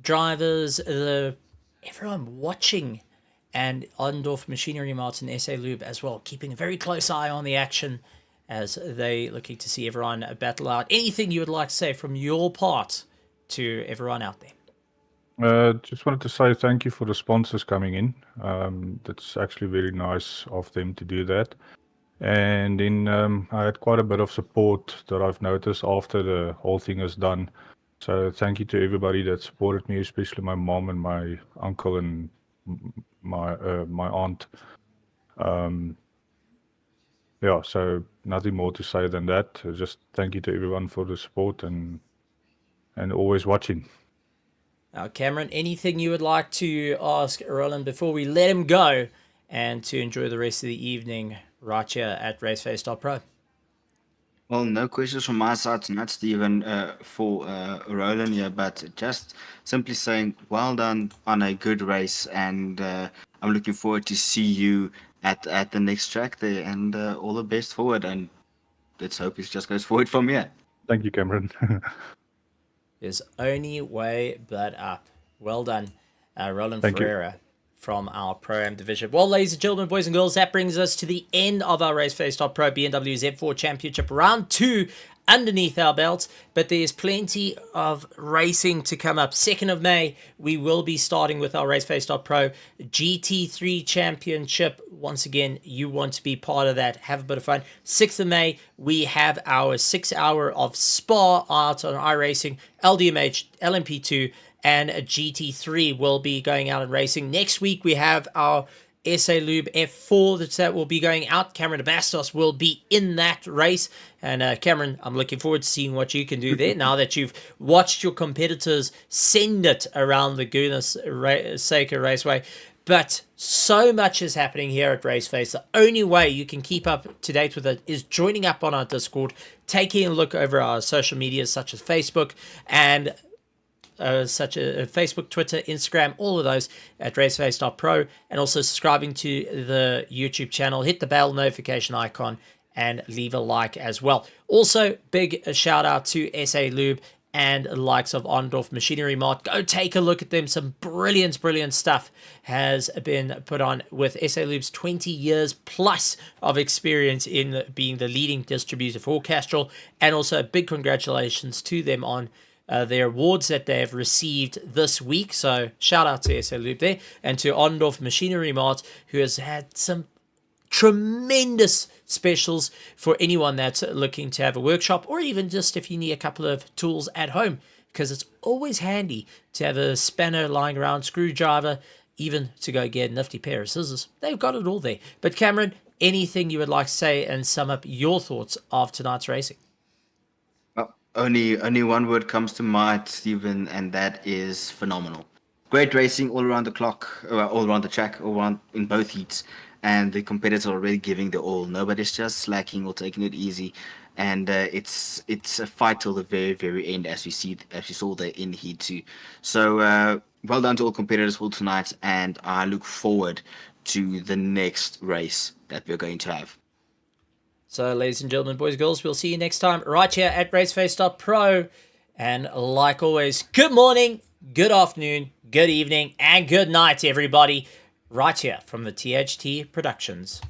drivers, everyone watching, and Ardendorf Machinery Mart and SA Lube as well, keeping a very close eye on the action. as they looking to see everyone battle out. Anything you would like to say from your part to everyone out there? Just wanted to say thank you for the sponsors coming in. That's actually very nice of them to do that. And then I had quite a bit of support that I've noticed after the whole thing is done. So thank you to everybody that supported me, especially my mom and my uncle and my aunt. Yeah, so nothing more to say than that. Just thank you to everyone for the support and always watching. Cameron, anything you would like to ask Roland before we let him go and to enjoy the rest of the evening right here at RaceFace.Pro? Well, no questions from my side tonight, Stephen, for Roland here, but just simply saying well done on a good race, and I'm looking forward to see you at the next track there, and all the best forward, and let's hope it just goes forward from here. Thank you, Cameron. There's only way but up. Well done, Roland Thank you. Ferreira from our Pro-Am division. Well, ladies and gentlemen, boys and girls, that brings us to the end of our RaceFace.Pro BMW Z4 Championship Round 2 underneath our belts, but there's plenty of racing to come up. 2nd of May, we will be starting with our RaceFace.Pro GT3 Championship. Once again, you want to be part of that. Have a bit of fun. 6th of May, we have our 6 hour of Spa out on iRacing, LDMH, LMP2, and a GT3 will be going out and racing. Next week, we have our SA Lube F4 that will be going out. Cameron Bastos will be in that race. And Cameron, I'm looking forward to seeing what you can do there now that you've watched your competitors send it around the Laguna Seca Raceway. But so much is happening here at RaceFace. The only way you can keep up to date with it is joining up on our Discord, taking a look over our social medias such as Facebook and such as Facebook, Twitter, Instagram, all of those at RaceFace.Pro, and also subscribing to the YouTube channel. Hit the bell notification icon and leave a like as well. Also, big shout out to SA Lube and the likes of Ondorf Machinery Mart. Go take a look at them. Some brilliant stuff has been put on with SA Lube's 20 years plus of experience in being the leading distributor for Castrol, and also a big congratulations to them on their awards that they have received this week. So shout out to SA Lube there, and to Ondorf Machinery Mart, who has had some tremendous specials for anyone that's looking to have a workshop, or even just if you need a couple of tools at home, because it's always handy to have a spanner lying around, screwdriver, even to go get a nifty pair of scissors. They've got it all there. But Cameron, anything you would like to say and sum up your thoughts of tonight's racing? Only one word comes to mind, Stephen, and that is phenomenal. Great racing all around the clock, all around the track, all around in both heats, and the competitors are already giving their all. Nobody's just slacking or taking it easy, and it's a fight till the very, very end, as we saw there in heat 2. So well done to all competitors for tonight, and I look forward to the next race that we're going to have. So, ladies and gentlemen, boys and girls, we'll see you next time right here at RaceFace.Pro. And like always, good morning, good afternoon, good evening, and good night, everybody, right here from the THT Productions